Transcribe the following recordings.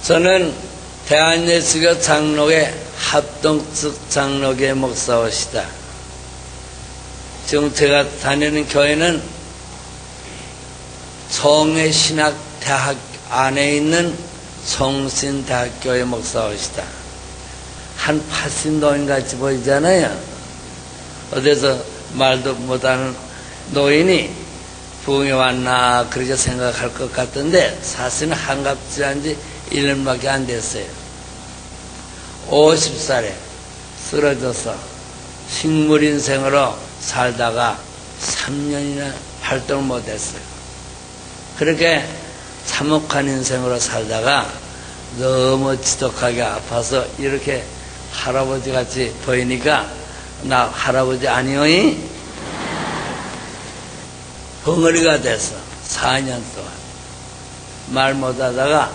저는 대한예수교 장로회 합동측 장로교회 목사오시다. 지금 제가 다니는 교회는 총회신학대학 안에 있는 총신대학교회 목사오시다. 한 80노인같이 보이잖아요. 어디서 말도 못하는 노인이 부흥에 왔나 그렇게 생각할 것 같은데 사실은 한갑질한 지 1년밖에 안 됐어요. 50살에 쓰러져서 식물인생으로 살다가 3년이나 활동을 못했어요. 그렇게 참혹한 인생으로 살다가 너무 지독하게 아파서 이렇게 할아버지 같이 보이니까 나 할아버지 아니오이? 벙어리가 돼서 4년 동안 말 못하다가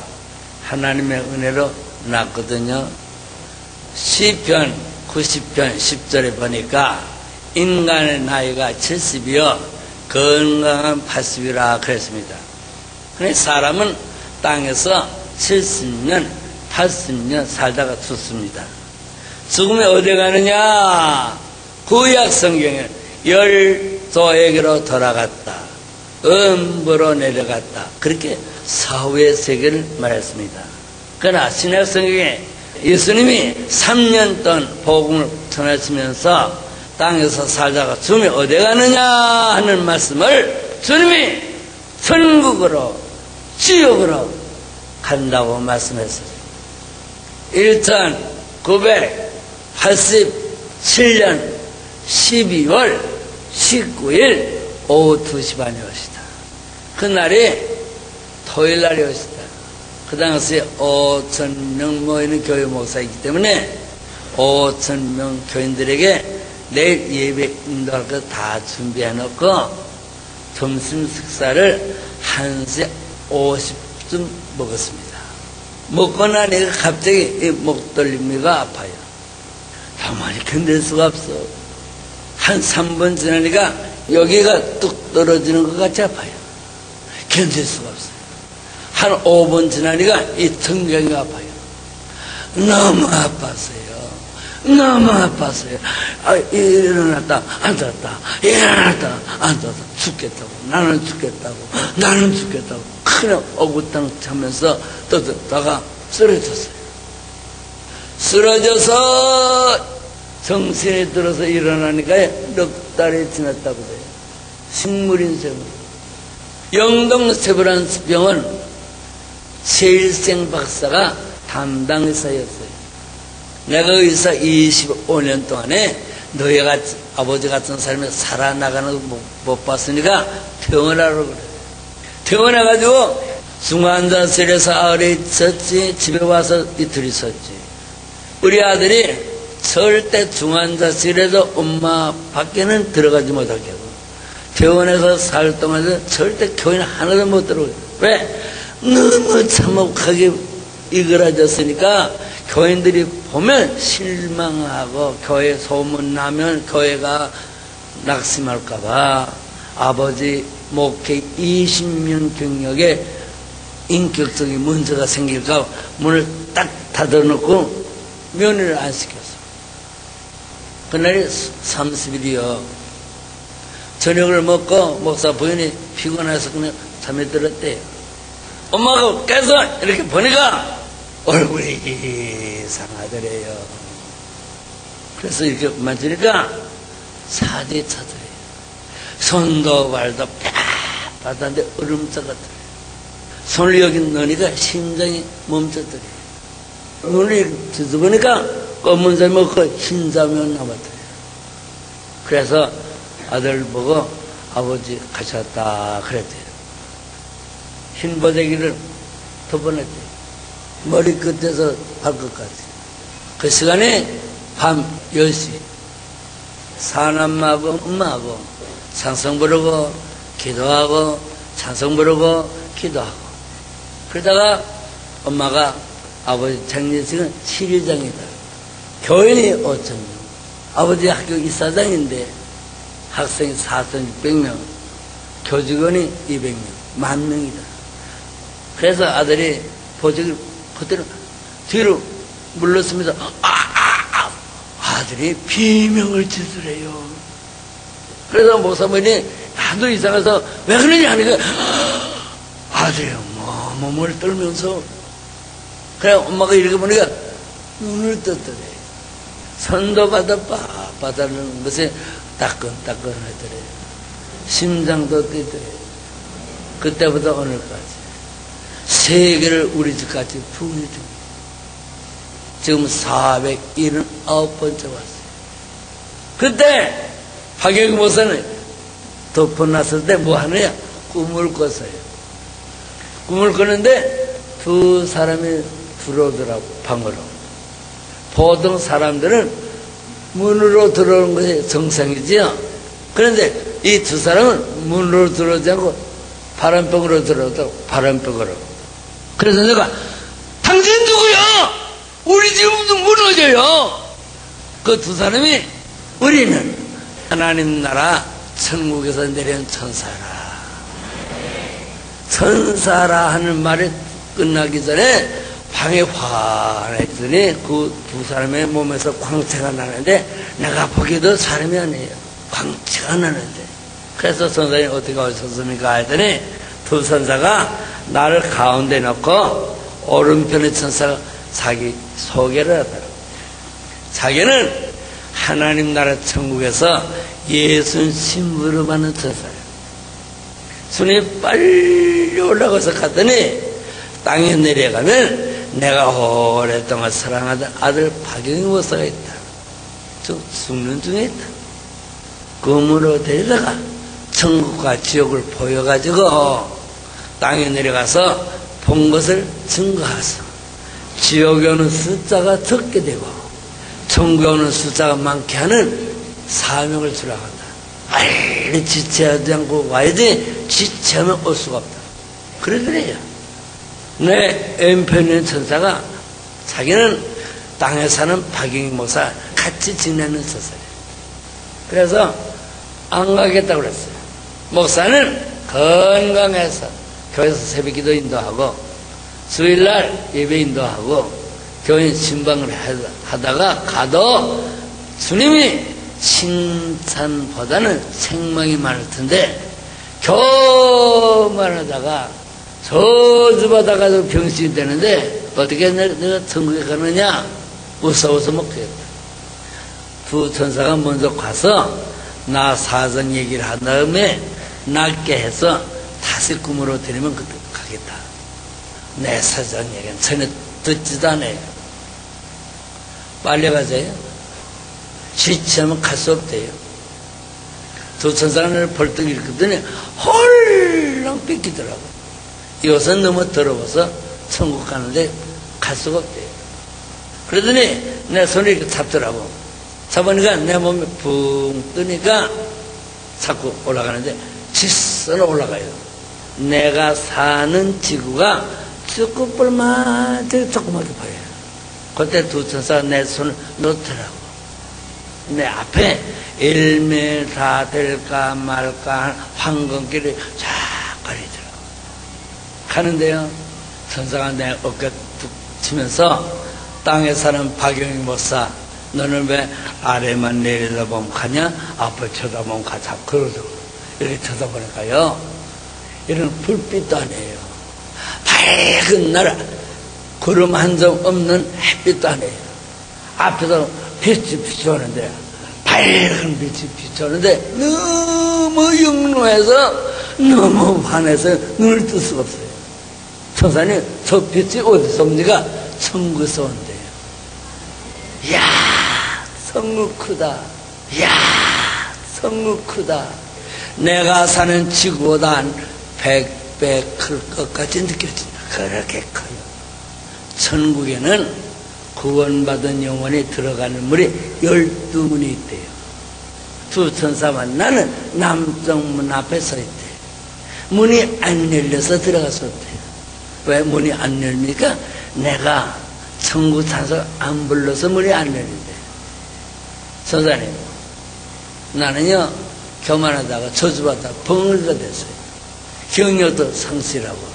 하나님의 은혜로 났거든요. 시편 90편 10절에 보니까 인간의 나이가 70이요 건강한 80이라 그랬습니다. 그런데 사람은 땅에서 70년 80년 살다가 죽습니다. 죽으면 어디 가느냐? 구약 성경에 열조에게로 돌아갔다, 음부로 내려갔다, 그렇게 사후의 세계를 말했습니다. 그러나 신약 성경에 예수님이 3년 동안 복음을 전하시면서 땅에서 살다가 죽으면 어디 가느냐 하는 말씀을 주님이 천국으로 지옥으로 간다고 말씀했어요. 1987년 12월 19일 오후 2시 반에 오시다. 그날이 토요일날이 오시다. 그 당시에 5,000명 모이는 교회 목사이기 때문에 5,000명 교인들에게 내일 예배 인도할 거 다 준비해놓고 점심 식사를 1시 50쯤 먹었습니다. 먹고 나니까 갑자기 목덜미가 아파요. 가만히 견딜 수가 없어. 한 3분 지나니까 여기가 뚝 떨어지는 것 같이 아파요. 견딜 수가 없어요. 한 5분 지나니까 이 등경이 아파요. 너무 아팠어요. 너무 아팠어요. 일어났다 앉았다 일어났다 앉았다. 죽겠다고, 나는 죽겠다고, 나는 죽겠다고 그냥 어구탕 차면서 떠들다가 쓰러졌어요. 쓰러져서 정신이 들어서 일어나니까 넉 달이 지났다고 해요. 식물인생으로. 영동세브란스병원 최일생 박사가 담당 의사였어요. 내가 의사 25년 동안에 너희 같이 아버지 같은 사람이 살아나가는 거 못 봤으니까 퇴원하라고 그래. 퇴원해가지고 중환자실에서 아래 있었지, 집에 와서 이틀 있었지. 우리 아들이 절대 중환자실에서 엄마 밖에는 들어가지 못하게 하고 퇴원해서 살 동안에 절대 교인 하나도 못 들어오고. 왜? 너무 참혹하게 이그라졌으니까 교인들이 보면 실망하고 교회 소문나면 교회가 낙심할까봐 아버지 목회 20년 경력에 인격적인 문제가 생길까 문을 딱 닫아놓고 면회를 안 시켰어. 그날이 30일이요. 저녁을 먹고 목사 부인이 피곤해서 그냥 잠에 들었대요. 엄마가 깨서 이렇게 보니까 얼굴이 이상하더래요. 그래서 이렇게 만지니까 사지 차더래요. 손도 발도 빳빳한데 얼음자 같더래요. 손을 여기 넣으니까 심장이 멈췄더래요. 눈을 뒤져보니까 검은 잠이 없고 흰 잠이 남았더래요. 그래서 아들 보고 아버지 가셨다 그랬대요. 흰 보자기를 덮어냈대요. 머리끝에서 발끝까지. 그 시간에 밤 10시 사남하고 엄마하고 찬송 부르고 기도하고 찬송 부르고 기도하고 그러다가 엄마가 아버지 장례식은 7일장이다. 교인이 5,000명, 아버지 학교 이사장인데 학생이 4,600명, 교직원이 200명, 10,000명이다. 그래서 아들이 보직을 그때는 뒤로 물렀습니다. 아들이 비명을 지으래요. 그래서 목사님이 하도 이상해서 왜 그러냐 하니까 아들이 몸을 떨면서 그래 엄마가 이렇게 보니까 눈을 떴더래. 선도 받아는 것에 따끈따끈하더래. 심장도 뛰더래. 그때부터 오늘까지 세계를 우리 집까지 부흥해 줍니다. 지금 479번째 왔어요. 그때 박영기 목사는 덮어놨을 때 뭐 하느냐? 꿈을 꿨어요. 꿈을 꿨는데 두 사람이 들어오더라고, 방으로. 보통 사람들은 문으로 들어오는 것이 정상이지요. 그런데 이 두 사람은 문으로 들어오지 않고 바람벽으로 들어오더라고, 바람벽으로. 그래서 내가 당신 누구야? 우리 집도 무너져요. 그 두 사람이 우리는 하나님 나라 천국에서 내려온 천사라. 천사라 하는 말이 끝나기 전에 방에 환했더니 그 두 사람의 몸에서 광채가 나는데 내가 보기에도 사람이 아니에요. 광채가 나는데. 그래서 선생님이 어떻게 오셨습니까? 했더니 두 천사가 나를 가운데 놓고 오른편의 천사가 자기 소개를 하더라고요. 자기는 하나님 나라 천국에서 예수 신부를 받는 천사예요. 손이 빨리 올라가서 갔더니 땅에 내려가면 내가 오랫동안 사랑하던 아들 박영희 목사가 있다. 저 죽는 중에 있다. 검으로 데리다가 천국과 지옥을 보여가지고 땅에 내려가서 본 것을 증거하소. 지옥에 오는 숫자가 적게 되고 천국에 오는 숫자가 많게 하는 사명을 주라고 한다. 빨리 지체하지 않고 와야지 지체하면 올 수가 없다. 그러더래요. 내 왼편의 천사가 자기는 땅에 사는 박영희 목사 같이 지내는 천사예요. 그래서 안 가겠다고 그랬어요. 목사는 건강해서 교회에서 새벽기도 인도하고 주일날 예배 인도하고 교인 신방을 하다가 가도 주님이 칭찬보다는 책망이 많을 텐데 교만하다가 저주받아가지고 병신이 되는데 어떻게 내가 천국에 가느냐? 웃어웃어 먹겠다. 두 천사가 먼저 가서 나 사정 얘기를 한 다음에 낫게 해서 다시 꿈으로 데리면 그때 가겠다. 내 사정 얘기는 전혀 듣지도 않아요. 빨리 가세요. 지치하면 갈 수 없대요. 두 천사를 벌떡 일으켰더니 헐렁 뺏기더라고. 이것은 너무 더러워서 천국 가는데 갈 수가 없대요. 그러더니 내 손을 이렇게 잡더라고. 잡으니까 내 몸에 붕 뜨니까 자꾸 올라가는데 질서로 올라가요. 내가 사는 지구가 쭈꾸뿔만 되게 조그맣게 보여요. 그때 두 천사가 내 손을 놓더라고. 내 앞에 1m 될까 말까 황금길이 쫙 가리더라고. 가는데요, 천사가 내 어깨 툭 치면서 땅에 사는 박영희 목사, 너는 왜 아래만 내려다보면 가냐? 앞을 쳐다보면 가자. 그러더라고. 이렇게 쳐다보니까요, 이런 불빛도 아니에요. 밝은 나라, 구름 한 점 없는 햇빛도 아니에요. 앞에서 빛이 비춰오는데, 밝은 빛이 비춰오는데, 너무 영롱해서, 너무 환해서 눈을 뜰 수가 없어요. 천사님, 저 빛이 어디서 옵니까? 천국에서 온대요. 이야, 성국 크다. 이야, 성국 크다. 내가 사는 지구보다 한 100배 클 것까지 느껴진다. 그렇게 커요. 천국에는 구원받은 영혼이 들어가는 문이 12문이 있대요. 두 천사 만나는 남쪽문 앞에 서 있대요. 문이 안 열려서 들어갔었대요. 왜 문이 안 열립니까? 내가 천국 찬송 안 불러서 문이 안 열린대요. 선사님, 나는요 교만하다가 저주받다가 벙어리가 됐어요. 경력도 상실하고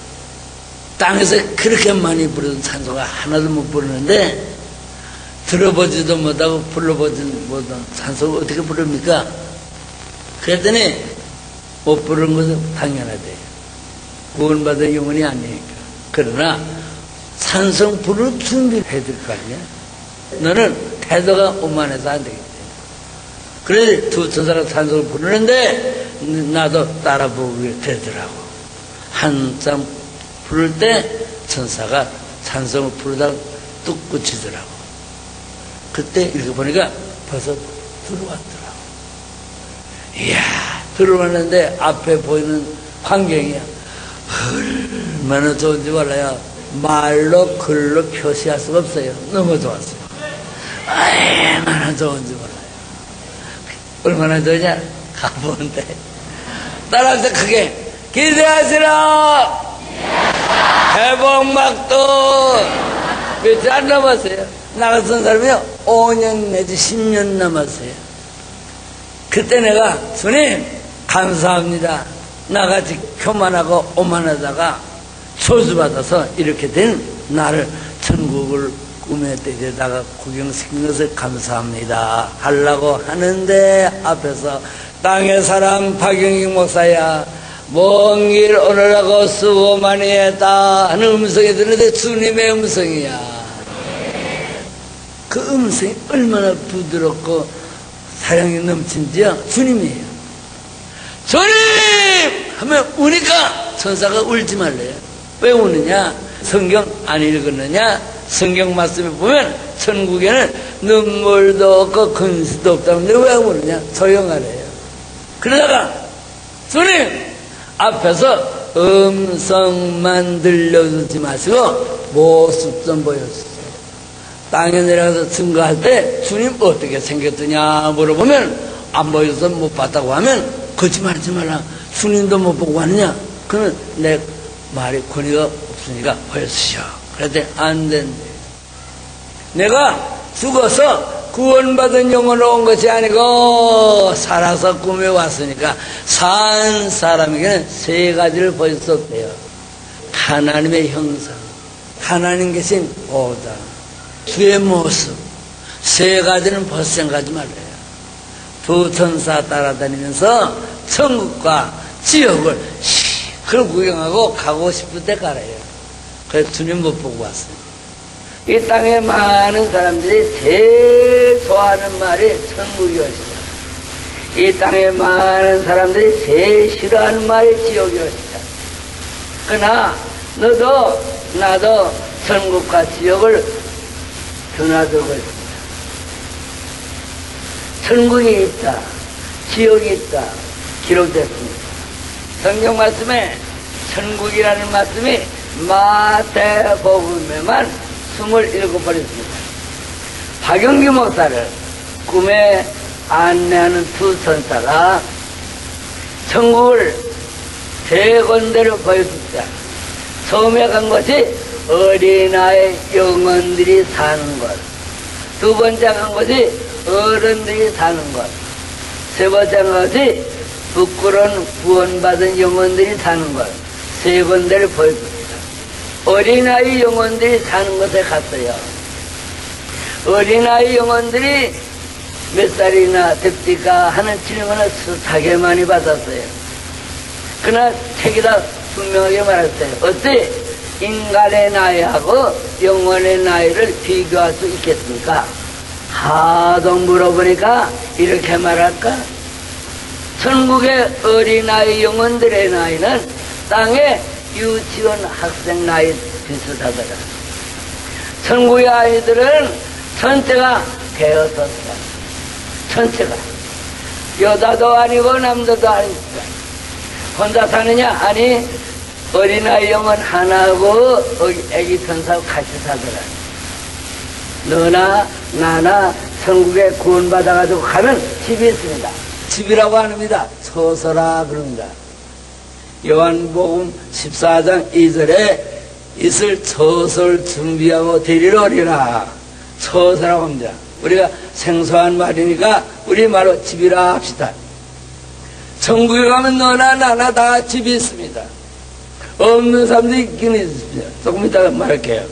땅에서 그렇게 많이 부르던 찬송가 하나도 못 부르는데 들어보지도 못하고 불러보지도 못한 찬송을 어떻게 부릅니까? 그랬더니 못 부르는 것은 당연하대요. 구원받은 영혼이 아니니까. 그러나 찬송 부를 준비를 해야 될 거 아니야? 너는 태도가 오만해서 안 되겠다. 그래서 두 천사가 찬송을 부르는데 나도 따라 부르게 되더라고. 한참 부를 때 천사가 찬송을 부르다가 뚝 그치더라고. 그때 이렇게 보니까 벌써 들어왔더라고. 이야, 들어왔는데 앞에 보이는 광경이야. 얼마나 좋은지 몰라요. 말로 글로 표시할 수가 없어요. 너무 좋았어요. 얼마나 좋은지 몰라요. 얼마나 좋으냐? 가보는데 따라서 크게 기대하시라. 회복막도 며칠 안 남았어요. 나갔던 사람이요 5년 내지 10년 남았어요. 그때 내가 주님 감사합니다. 나같이 교만하고 오만하다가 소수받아서 이렇게 된 나를 천국을 꿈에 데려다가 구경시킨 것을 감사합니다 하려고 하는데 앞에서 땅의 사람 박영익 목사야 먼 길 오느라고 수고 많이 했다 하는 음성이 들리는데 주님의 음성이야. 그 음성이 얼마나 부드럽고 사랑이 넘친지요. 주님이에요. 주님! 하면 우니까 천사가 울지 말래요. 왜 우느냐? 성경 안 읽었느냐? 성경 말씀에 보면 천국에는 눈물도 없고 근수도 없다는데 왜 우느냐? 조용하래요. 그러다가 주님! 앞에서 음성만 들려주지 마시고 모습 좀 보여주세요. 땅에 내려가서 증거할 때 주님 어떻게 생겼더냐 물어보면 안 보여서 못 봤다고 하면 거짓말하지 말라. 주님도 못 보고 왔느냐? 그러면 내 말이 권위가 없으니까 보여주시오. 그랬더니 안 된대. 내가 죽어서 구원받은 영혼으로 온 것이 아니고 살아서 꿈에 왔으니까 산 사람에게는 세 가지를 보였었대요. 하나님의 형상, 하나님 계신 보좌, 주의 모습. 세 가지는 벗생각하지 말래요. 두 천사 따라다니면서 천국과 지옥을 시끌 구경하고 가고 싶을 때 가래요. 그래서 주님 못 보고 왔어요. 이 땅에 많은 사람들이 제일 좋아하는 말이 천국이 것이다. 이 땅에 많은 사람들이 제일 싫어하는 말이 지옥이 것이다. 그러나 너도 나도 천국과 지옥을 드나들고 있습니다. 천국이 있다, 지옥이 있다 기록됐습니다. 성경 말씀에 천국이라는 말씀이 마태복음에만 27번 있습니다. 박영기 목사를 꿈에 안내하는 두 천사가 천국을 세 군데로 보여줍니다. 처음에 간 것이 어린아이 영혼들이 사는 것, 두 번째 간 것이 어른들이 사는 것, 세 번째 간 것이 부끄러운 구원받은 영혼들이 사는 것, 세 군데를 보여줍니다. 어린아이 영혼들이 사는 곳에 갔어요. 어린아이 영혼들이 몇 살이나 됩니까? 하는 질문을 숱하게 많이 받았어요. 그러나 책이다 분명하게 말했어요. 어때? 인간의 나이하고 영혼의 나이를 비교할 수 있겠습니까? 하도 물어보니까 이렇게 말할까? 천국의 어린아이 영혼들의 나이는 땅에 유치원 학생 나이 비슷하더라. 천국의 아이들은 전체가 5살, 전체가 여자도 아니고 남자도 아닙니다. 혼자 사느냐? 아니, 어린아이 영혼 하나하고 애기 천사하고 같이 살더라. 너나 나나 천국에 구원받아가지고 가는 집이 있습니다. 집이라고 합니다. 처서라 그럽니다. 요한복음 14장 2절에 있을 처소를 준비하고 데리러 오리라. 처서라고 합니다. 우리가 생소한 말이니까 우리 말로 집이라 합시다. 천국에 가면 너나 나나 다 집이 있습니다. 없는 사람도 있긴 있습니다. 조금 이따가 말할게요.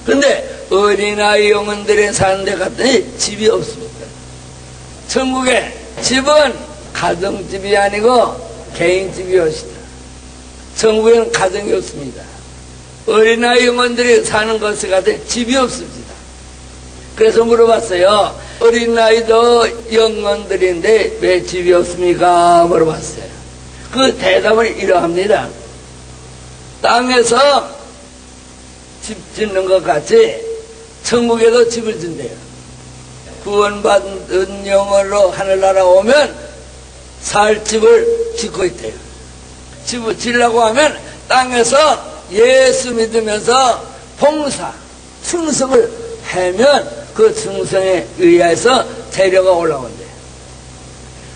근데 어린아이 영혼들이 사는 데 갔더니 집이 없습니다. 천국에 집은 가정집이 아니고 개인집이 없습니다. 천국에는 가정이 없습니다. 어린아이 영혼들이 사는 곳에 갔더니 집이 없습니다. 그래서 물어봤어요. 어린아이도 영혼들인데 왜 집이 없습니까? 물어봤어요. 그 대답을 이러합니다. 땅에서 집 짓는 것 같이 천국에도 집을 짓대요. 구원받은 영혼으로 하늘나라 오면 살 집을 짓고 있대요. 집을 지으려고 하면 땅에서 예수 믿으면서 봉사, 충성을 하면 그 충성에 의해서 재료가 올라온대요.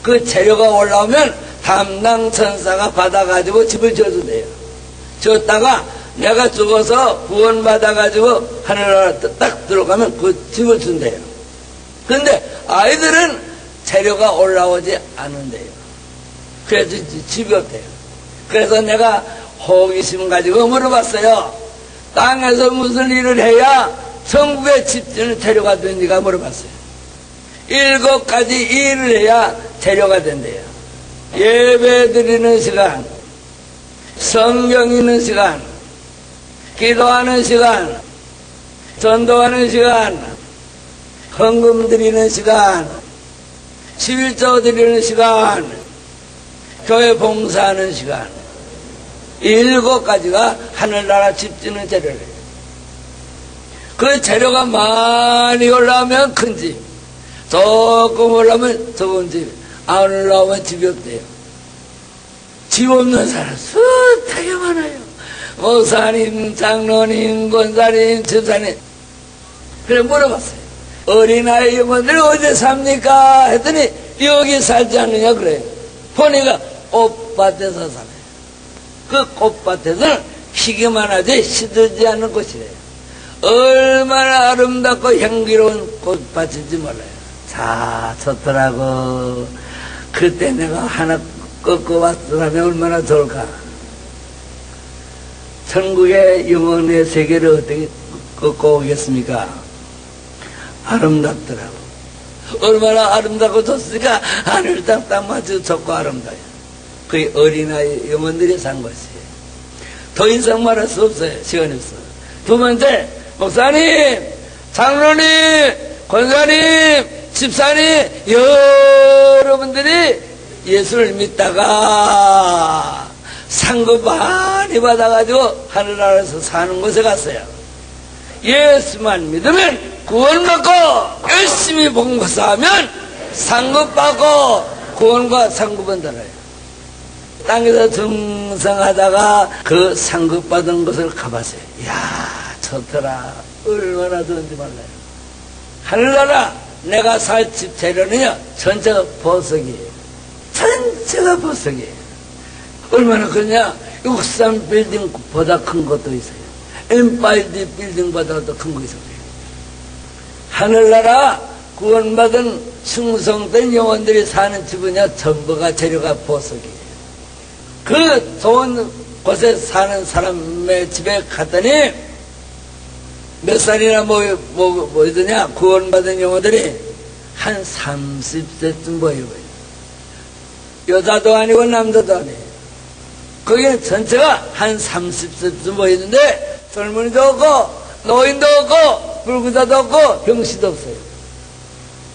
그 재료가 올라오면 담당 천사가 받아가지고 집을 지어준대요. 지었다가 내가 죽어서 구원받아가지고 하늘나라 딱 들어가면 그 집을 준대요. 근데 아이들은 재료가 올라오지 않은데요. 그래서 집이 없대요. 그래서 내가 호기심 가지고 물어봤어요. 땅에서 무슨 일을 해야 천국에 집 짓는 재료가 되는지가 물어봤어요. 7가지 일을 해야 재료가 된대요. 예배 드리는 시간, 성경 읽는 시간, 기도하는 시간, 전도하는 시간, 헌금 드리는 시간, 11조 드리는 시간, 교회 봉사하는 시간, 7가지가 하늘나라 집 짓는 재료래요. 그 재료가 많이 올라오면 큰 집, 조금 올라오면 적은 집, 안 올라오면 집이 없대요. 집 없는 사람 되게 많아요. 목사님, 장로님, 권사님, 집사님. 그래 물어봤어요. 어린아이 영혼들이 어디 삽니까? 했더니 여기 살지 않느냐 그래요. 보니까 꽃밭에서 살아요. 그 꽃밭에서는 피기만 하지 시들지 않는 곳이래요. 얼마나 아름답고 향기로운 꽃밭인지 몰라요. 자, 좋더라고. 그때 내가 하나 꺾어왔더라면 얼마나 좋을까. 천국의 영혼의 세계를 어떻게 꺾어오겠습니까? 아름답더라고. 얼마나 아름답고 좋습니까? 하늘 땅 맞춰 좋고 아름다워요. 그게 어린아이 영혼들이 산 것이에요. 더 이상 말할 수 없어요. 시간이 없어. 두 번째, 목사님, 장로님, 권사님, 집사님, 여러분들이 예수를 믿다가 상급 많이 받아가지고 하늘나라에서 사는 곳에 갔어요. 예수만 믿으면 구원받고 열심히 봉사하면 상급받고 구원과 상급은 달아요. 땅에서 등성하다가 그 상급받은 것을 가봤어요. 이야, 좋더라. 얼마나 좋은지 몰라요. 하늘나라 내가 살 집 재료는요 전체가 보석이에요. 전체가 보석이에요. 얼마나 크냐? 63 빌딩보다 큰 것도 있어요. 엠파이어 빌딩보다 더 큰 거 있어요. 하늘나라 구원받은 충성된 영혼들이 사는 집은요 전부가 재료가 보석이에요. 그 좋은 곳에 사는 사람의 집에 갔더니 몇 살이나 뭐더냐 구원받은 영혼들이 한 30세쯤 보여요. 여자도 아니고 남자도 아니에요. 거기는 전체가 한 30세쯤 보이는데 젊은이도 없고 노인도 없고 불구자도 없고 병시도 없어요.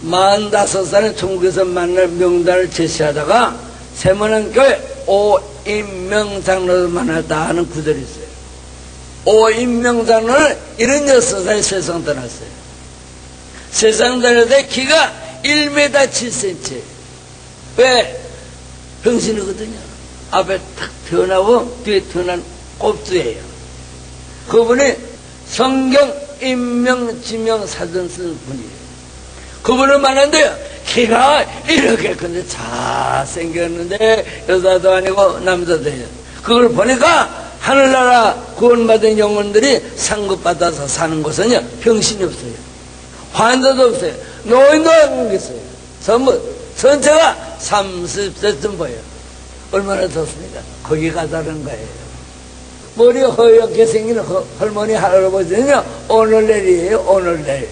45살에 천국에서 만날 명단을 제시하다가 세문안교회 오인명장로를 만났다 하는 구절이 있어요. 오인명장로는 76살에 세상 떠났어요. 세상 떠날 때 키가 1m 7cm 왜? 병신이거든요. 앞에 탁 태어나고 뒤에 태어난 꼽수예요. 그분이 성경 인명 지명 사전 쓴 분이에요. 그분은 말하는데요, 키가 이렇게 큰데 잘생겼는데 여자도 아니고 남자도예요. 그걸 보니까 하늘나라 구원받은 영혼들이 상급받아서 사는 곳은요, 병신이 없어요. 환자도 없어요. 노인도 안 계세요. 전부 전체가 30세쯤 보여요. 얼마나 좋습니까? 거기 가자는 거예요. 머리 허옇게 생긴 할머니 할아버지는요, 오늘 내일이에요. 오늘 내일.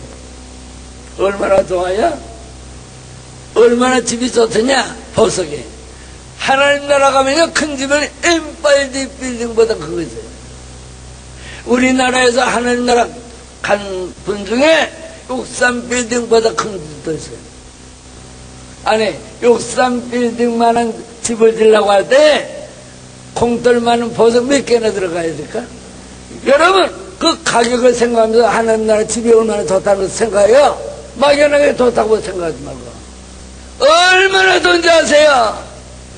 얼마나 좋아요? 얼마나 집이 좋더냐? 보석이. 하나님 나라 가면요, 큰 집은 엠파이어 빌딩보다 그거 있어요. 우리나라에서 하나님 나라 간 분 중에 63빌딩보다 큰 집도 있어요. 아니, 63빌딩만한 집을 지려고 할 때 공떨 많은 보석 몇 개나 들어가야 될까? 여러분, 그 가격을 생각하면서 하나님 나라 집이 얼마나 좋다는 걸 생각해요? 막연하게 좋다고 생각하지 말고. 얼마나 돈지 아세요?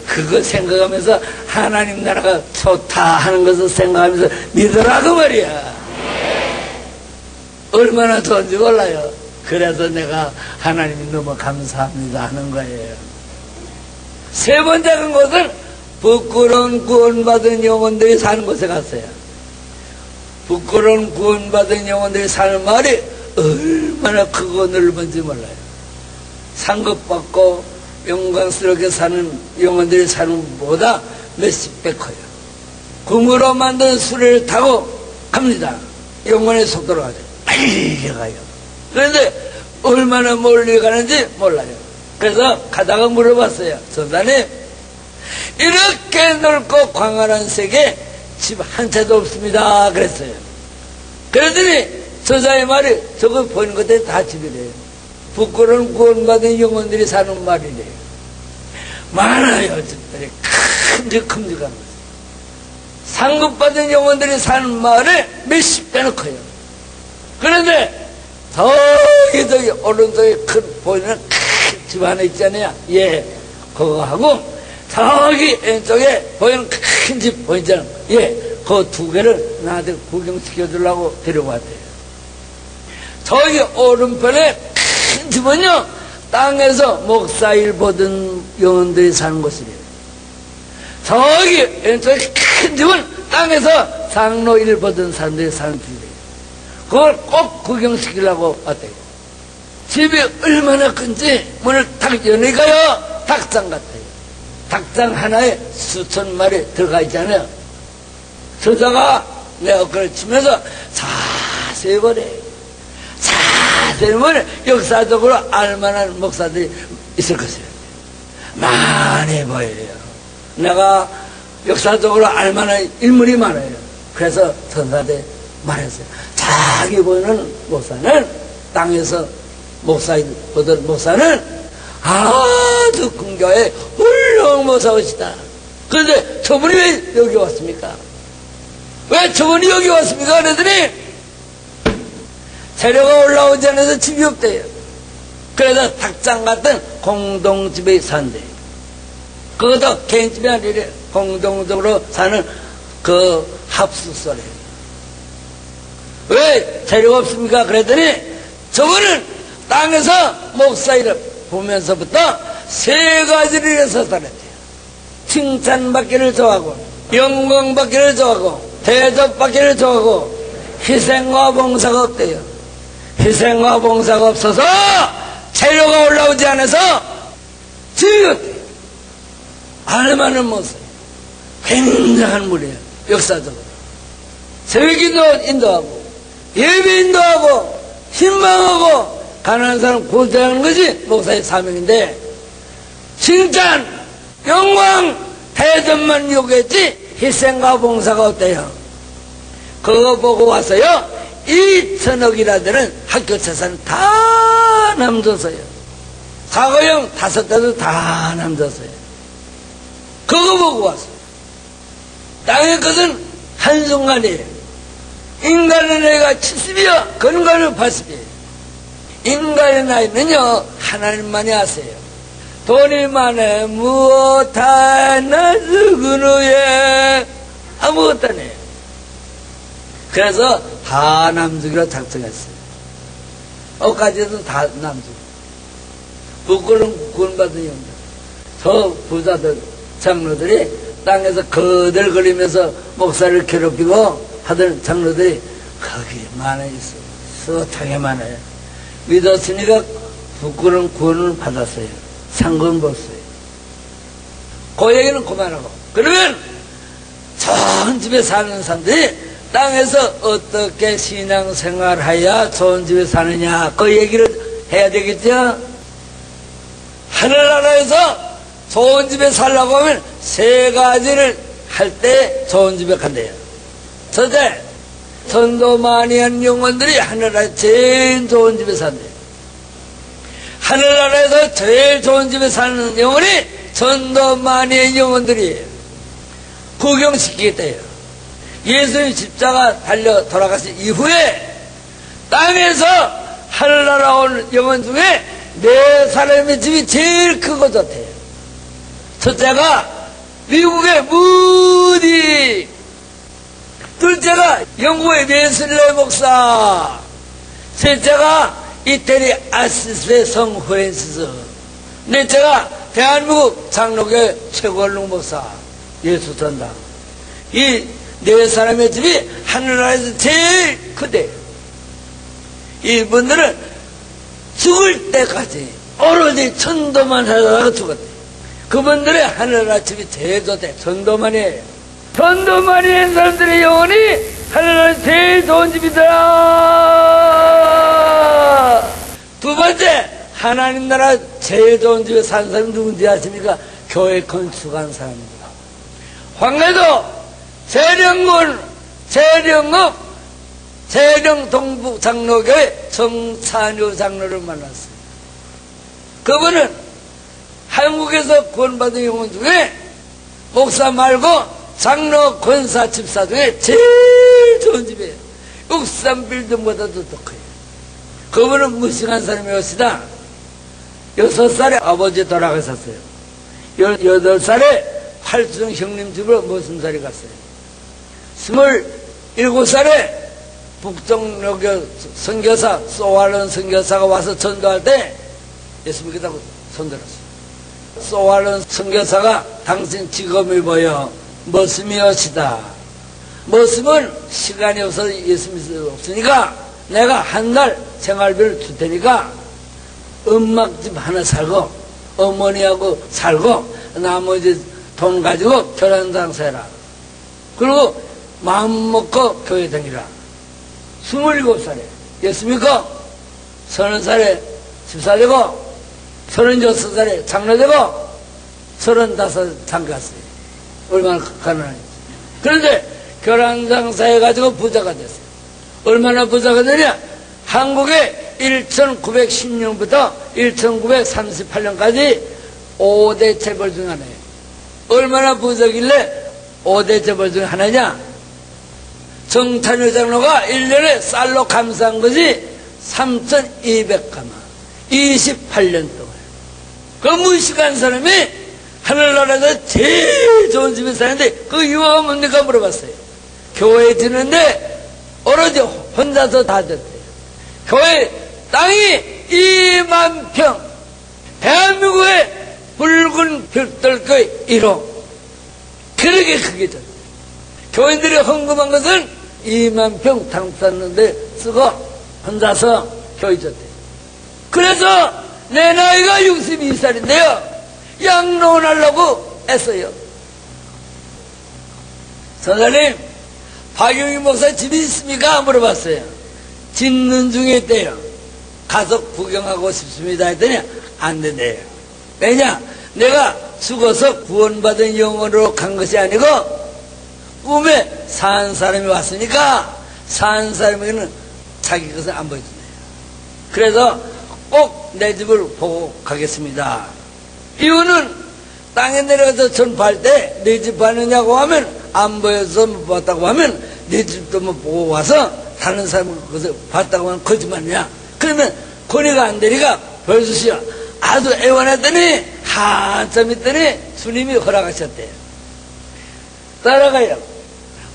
그거 생각하면서 하나님 나라가 좋다 하는 것을 생각하면서 믿으라고 말이야. 얼마나 좋은지 몰라요. 그래서 내가 하나님이 너무 감사합니다 하는 거예요. 세 번째 간 곳은 부끄러운 구원받은 영혼들이 사는 곳에 갔어요. 부끄러운 구원받은 영혼들이 사는 마을이 얼마나 크고 넓은지 몰라요. 상급받고 영광스럽게 사는 영혼들이 사는 것보다 몇십 배 커요. 금으로 만든 수레를 타고 갑니다. 영혼의 속도로 가죠. 빨리 가요. 그런데 얼마나 멀리 가는지 몰라요. 그래서 가다가 물어봤어요. 선사님, 이렇게 넓고 광활한 세계 집 한 채도 없습니다. 그랬어요. 그랬더니 저자의 말이 저거 보이는 것들이 다 집이래요. 부끄러운 구원받은 영혼들이 사는 말이래요. 많아요. 집들이 큼직큼직한 거죠. 상급받은 영혼들이 사는 마을에 몇십 배나 커요. 그런데 저기 오른쪽에 큰 보이는 큰 집 하나 있잖아요. 예, 그거 하고 저기 왼쪽에 보이는 큰 집 보이잖아요. 예, 그 두 개를 나한테 구경시켜주려고 데려왔대요. 저기 오른편에 큰 집은요, 땅에서 목사일 보던 영혼들이 사는 곳이래요. 저기 왼쪽에 큰 집은 땅에서 장로일 보던 사람들이 사는 집이래요. 그걸 꼭 구경시키려고 왔대요. 집이 얼마나 큰지 문을 탁 여니까요, 닭장 같아요. 닭장 하나에 수천 마리 들어가 있잖아요. 저자가 내가 그걸 치면서 자세히 보래. 자세히 보래. 역사적으로 알만한 목사들이 있을 것이에요. 많이 보여요. 내가 역사적으로 알만한 인물이 많아요. 그래서 천사들 말했어요. 자기 보는 목사는, 땅에서 보던 목사는 아주 큰 교회 훌륭한 목사이시다. 그런데 저분이 왜 여기 왔습니까? 왜 저분이 여기 왔습니까? 그랬더니 재료가 올라오지 않아서 집이 없대요. 그래서 닭장 같은 공동집에 산대요. 그것도 개인집이 아니래. 공동적으로 사는 그 합숙소래요. 왜 재료가 없습니까? 그랬더니 저분은 땅에서 목사일을 보면서부터 세 가지를 해서 살았대요. 칭찬받기를 좋아하고, 영광받기를 좋아하고, 대접받기를 좋아하고, 희생과 봉사가 없대요. 희생과 봉사가 없어서 재료가 올라오지 않아서 집이 없대요. 알만한 모습. 굉장한 물이에요. 역사적으로. 새벽기도 인도하고, 예배 인도하고, 신방하고, 가난한 사람 구제하는 것이 목사의 사명인데, 칭찬, 영광, 대접만 요구했지 희생과 봉사가 없대요. 그거 보고 와서요, 2천억이라는 학교 재산 다 남줬어요. 사고형 5대도 다 남줬어요. 그거 보고 왔어요. 땅의 것은 한순간이에요. 인간의 나이가 70이요, 건강은 80이에요. 인간의 나이는요, 하나님만이 아세요. 돈이 많아 무엇 하나 죽은 후에 아무것도 안 해요. 그래서 다 남주기로 작정했어요. 어까지도 다 남주기. 부끄러운 구원받은 영들. 저 부자들, 장로들이 땅에서 거들거리면서 목사를 괴롭히고 하던 장로들이 거기 많아 있어. 숱하게 많아요. 믿었으니까 부끄러운 구원을 받았어요. 상금 벌었어요. 그 얘기는 그만하고. 그러면 좋은 집에 사는 사람들이 땅에서 어떻게 신앙생활해야 좋은 집에 사느냐 그 얘기를 해야 되겠죠. 하늘나라에서 좋은 집에 살려고 하면 세 가지를 할 때 좋은 집에 간대요. 첫째, 전도 많이 한 영혼들이 하늘나라에 제일 좋은 집에 산대요. 하늘나라에서 제일 좋은 집에 사는 영혼이 전도 많이 한 영혼들이에요. 구경시키겠대요. 예수님 십자가 달려 돌아가신 이후에 땅에서 하늘나라 온 영혼 중에 네 사람의 집이 제일 크고 좋대요. 첫째가 미국의 무디, 둘째가 영국의 웨슬리 목사, 셋째가 이태리 아시스의 성 후엔시스, 넷째가 대한민국 장로교회 최고원룡 목사 예수 전당. 이 네 사람의 집이 하늘나라에서 제일 크대. 이분들은 죽을 때까지 오로지 전도만 하다가 죽었대. 그분들의 하늘나라 집이 제일 좋대. 전도만 해. 전도만 한 사람들의 영혼이 하늘나라 제일 좋은 집이다. 두 번째, 하나님 나라 제일 좋은 집에 사는 사람이 누군지 아십니까? 교회 건축한 사람입니다. 황해도 재령군, 재령 동북 장로교회 정찬효 장로를 만났어요. 그분은 한국에서 구원받은 영혼 중에 목사 말고 장로 권사 집사 중에 제일 좋은 집이에요. 63빌딩보다도 더 커요. 그분은 무식한 사람이었으나 6살에 아버지 돌아가셨어요. 18살에 활주정 형님 집으로 모순살이 갔어요. 27살에 북정로교 선교사 소왈론 선교사가 와서 전도할 때 예수 믿겠다고 손들었어요. 소왈론 선교사가 당신 직업이 뭐여? 머슴이엇이다. 머슴은 시간이 없어서 예수 믿을 수 없으니까 내가 한 달 생활비를 줄 테니까 음악집 하나 살고 어머니하고 살고 나머지 돈 가지고 결혼장사 해라. 그리고 마음 먹고 교회 다니라. 27살에 예수 믿고 30살에 집사 되고 36살에 장로 되고 35 장가갔어요. 얼마나 가난한지. 그런데 결혼장사 해가지고 부자가 됐어요. 얼마나 부자가 되냐? 한국에 1910년부터 1938년까지 5대 재벌 중 하나예요. 얼마나 부자길래 5대 재벌 중 하나냐? 정찬효 장로가 1년에 쌀로 감사한 것이 3,200가마 28년 동안. 그 무식한 사람이 하늘나라에서 제일 좋은 집에 사는데 그 이유가 뭡니까 물어봤어요. 교회 지는데 오로지 혼자서 다 졌대요. 교회 땅이 2만 평, 대한민국의 붉은 별들거의 1호. 그렇게 크게 졌어요. 교인들이 헌금한 것은 2만 평 당쌌는데 쓰고 혼자서 교회 졌대요. 그래서 내 나이가 62살인데요 양로원하려고 애써요. 선생님, 박용희 목사 집이 있습니까? 물어봤어요. 짓는 중에 있대요. 가서 구경하고 싶습니다 했더니 안 된대요. 왜냐? 내가 죽어서 구원받은 영혼으로 간 것이 아니고 꿈에 산 사람이 왔으니까 산 사람에게는 자기 것을 안 보여준대요. 그래서 꼭 내 집을 보고 가겠습니다. 이유는 땅에 내려가서 전파할 때 내 집 봤느냐고 하면 안 보여서 못 봤다고 하면 내 집도 못 보고 와서 다른 사람을 그것을 봤다고 하면 거짓말이냐. 그러면 권위가 안 되니까 보여주시오. 아주 애원했더니 한참 있더니 스님이 허락하셨대요. 따라가요.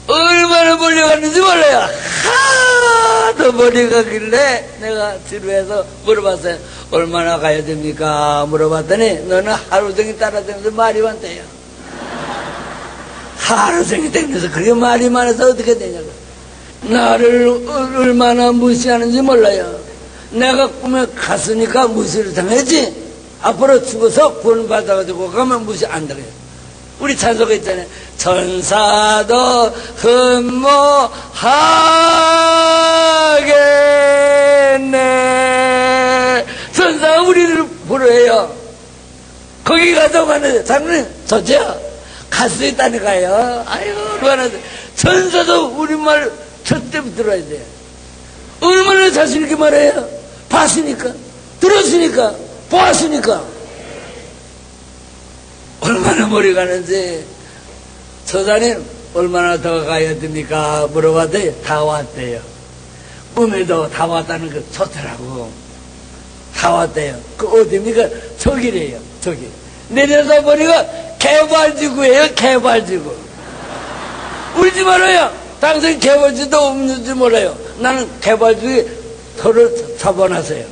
얼마나 멀리 갔는지 몰라요. 하도 멀리 가길래 내가 지루해서 물어봤어요. 얼마나 가야 됩니까? 물어봤더니 너는 하루 종일 따라다니면서 말이 많대요. 하루 종일 다니면서 그렇게 말이 많아서 어떻게 되냐고. 나를 얼마나 무시하는지 몰라요. 내가 꿈에 갔으니까 무시를 당했지. 앞으로 죽어서 구원 받아가지고 가면 무시 안 당해요. 우리 찬송가 있잖아요. 천사도 흠모하겠네. 천사가 우리를 부르해요. 거기 가도 가는데 장로님 좋죠? 갈 수 있다니까요. 아이고 얼마나 천사도 우리말 절대 들어야 돼요. 얼마나 자신 있게 말해요. 봤으니까, 들었으니까, 보았으니까. 얼마나 멀리 가는지. 처자님 얼마나 더 가야 됩니까? 물어봤더니 다 왔대요. 꿈에도 다 왔다는 거 좋더라고. 다 왔대요. 그 어디입니까? 저기래요. 저기. 내려다 보니까 개발지구예요. 개발지구. 울지 말아요. 당신 개발지도 없는지 몰라요. 나는 개발지구에 터를 잡아놨어요.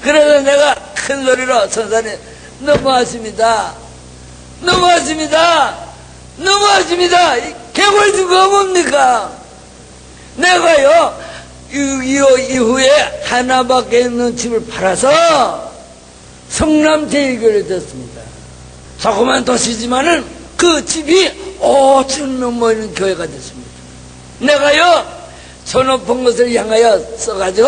그래서 내가 큰 소리로 천사님 너무하십니다. 너무하십니다. 너무하십니다. 개발지구가 뭡니까? 내가요 6.25 이후에 하나밖에 없는 집을 팔아서 성남제일교회를 됐습니다. 조그만 도시지만은 그 집이 5,000명 모이는 교회가 됐습니다. 내가요 전업한 것을 향하여 써가지고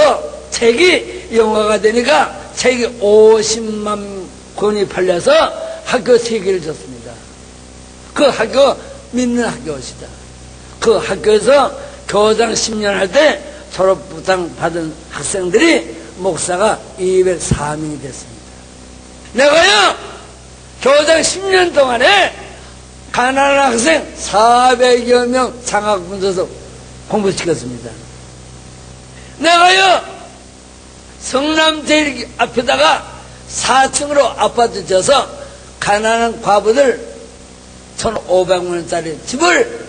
책이 영화가 되니까 책이 50만 권이 팔려서 학교 3개를 줬습니다. 그 학교 믿는 학교시다. 그 학교에서 교장 10년 할 때 졸업부상 받은 학생들이 목사가 204명이 됐습니다. 내가요 교장 10년 동안에 가난한 학생 400여 명 장학금줘서 공부시켰습니다. 내가요 성남제일 앞에다가 4층으로 아파트 져서 가난한 과부들 1,500만원짜리 집을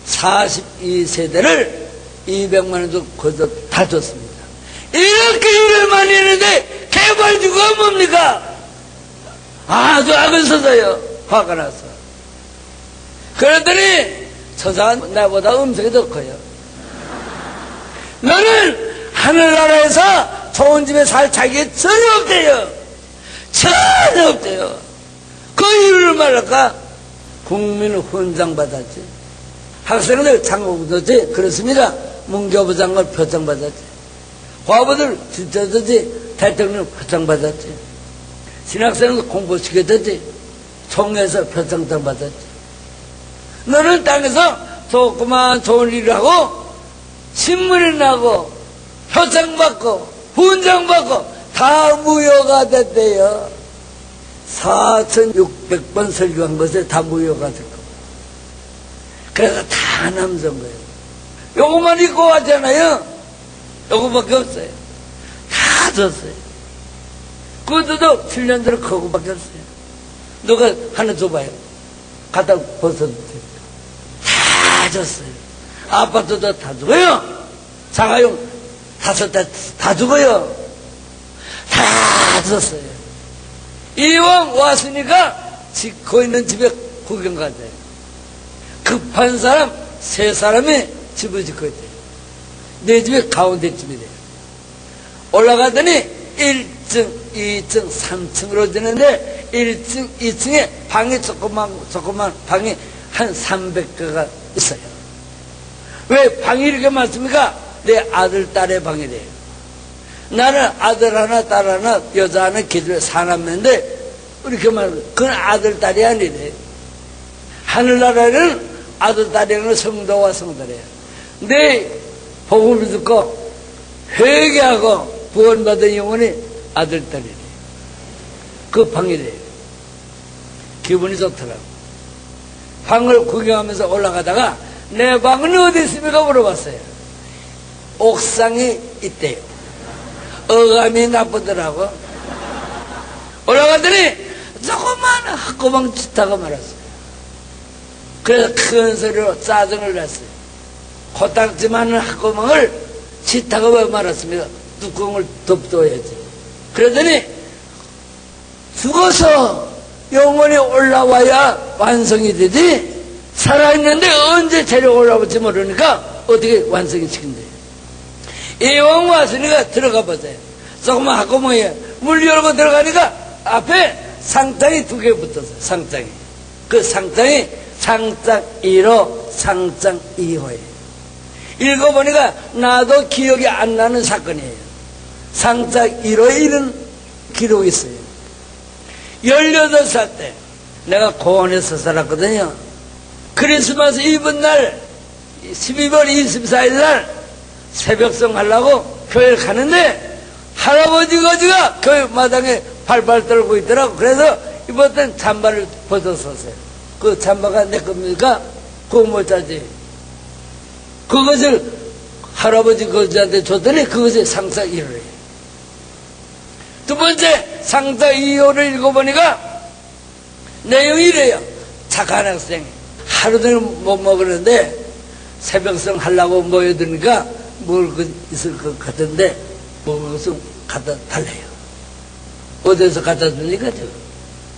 42세대를 200만원 주고 거기서 다 줬습니다. 이렇게 일을 많이 했는데 개발지구가 뭡니까? 아주 악을 써서요. 화가 나서. 그랬더니 처자가 나보다 음성이 더 커요. 너는 하늘나라에서 좋은 집에 살 자격이 전혀 없대요. 전혀 없대요. 그 이유를 말할까? 국민은 훈장받았지. 학생들 장학금줬지. 그렇습니다. 문교부 장관 표창받았지. 과부들 진짜졌지. 대통령 표창받았지. 신학생도 공부시켰지. 총회에서 표창장 받았지. 너는 땅에서 조그만 좋은 일을 하고 신문이 나고 표창받고 훈장받고 다 무효가 됐대요. 4,600번 설교한 것에 다 무효가 됐고. 그래서 다 남선 거예요. 요거만 입고 왔잖아요. 요거밖에 없어요. 다 줬어요. 그것도 7년 전에 그거밖에 없어요. 누가 하나 줘봐요. 갖다 벗어도 돼요. 다 줬어요. 아파트도 다 주고요. 자가용 5대 다 주고요. 다 줬어요. 이왕 왔으니까 짓고 있는 집에 구경 가세요. 급한 사람 3사람이 집을 짓고 있대요. 내 집이 가운데쯤이래요. 올라가더니 1층, 2층, 3층으로 되는데 1층, 2층에 방이 조그만 방이 한 300개가 있어요. 왜 방이 이렇게 많습니까? 내 아들, 딸의 방이래요. 나는 아들 하나, 딸 하나, 여자 하나, 기도에 사남매인데 이렇게 말하면 그건 아들, 딸이 아니래요. 하늘나라에는 아들, 딸이라는 성도와 성도래요. 내 복음을 듣고 회개하고 구원받은 영혼이 아들, 딸이래요. 그 방이래요. 기분이 좋더라고. 방을 구경하면서 올라가다가 내 방은 어디 있습니까? 물어봤어요. 옥상에 있대요. 어감이 나쁘더라고. 올라가더니 조그만 학고방 짓다가 말았어요. 그래서 큰 소리로 짜증을 냈어요. 코딱지 많은 학고방을 짓다가 왜 말았습니까? 뚜껑을 덮어야지. 그러더니 죽어서 영원히 올라와야 완성이 되지, 살아있는데 언제 재료 올라올지 모르니까 어떻게 완성이 시킨대요. 이왕 왔으니까 들어가 보세요. 조그만 학고방에 물 열고 들어가니까 앞에 상장이 2개 붙었어요. 상장이. 그 상장이 상장 1호, 상장 2호예요. 읽어보니까 나도 기억이 안 나는 사건이에요. 상장 1호에 이런 기록이 있어요. 18살 때 내가 고원에서 살았거든요. 크리스마스 이브 날 12월 24일 날 새벽송 하려고 교회를 가는데 할아버지 거지가 교회 마당에 발발 떨고 있더라고. 그래서 이번엔 잠바를 벗었었어요. 그 잠바가 내 겁니까? 그거 뭐짜지? 그것을 할아버지 거지한테 줬더니 그것이 상사 1호예요. 두 번째 상사 2호를 읽어보니까 내용이 이래요. 착한 학생 하루 종일 못 먹었는데 새벽송 하려고 모여드니까 먹을 것 있을 것 같은데 먹을 것을 갖다 달래요. 어디서 갖다 줍니까?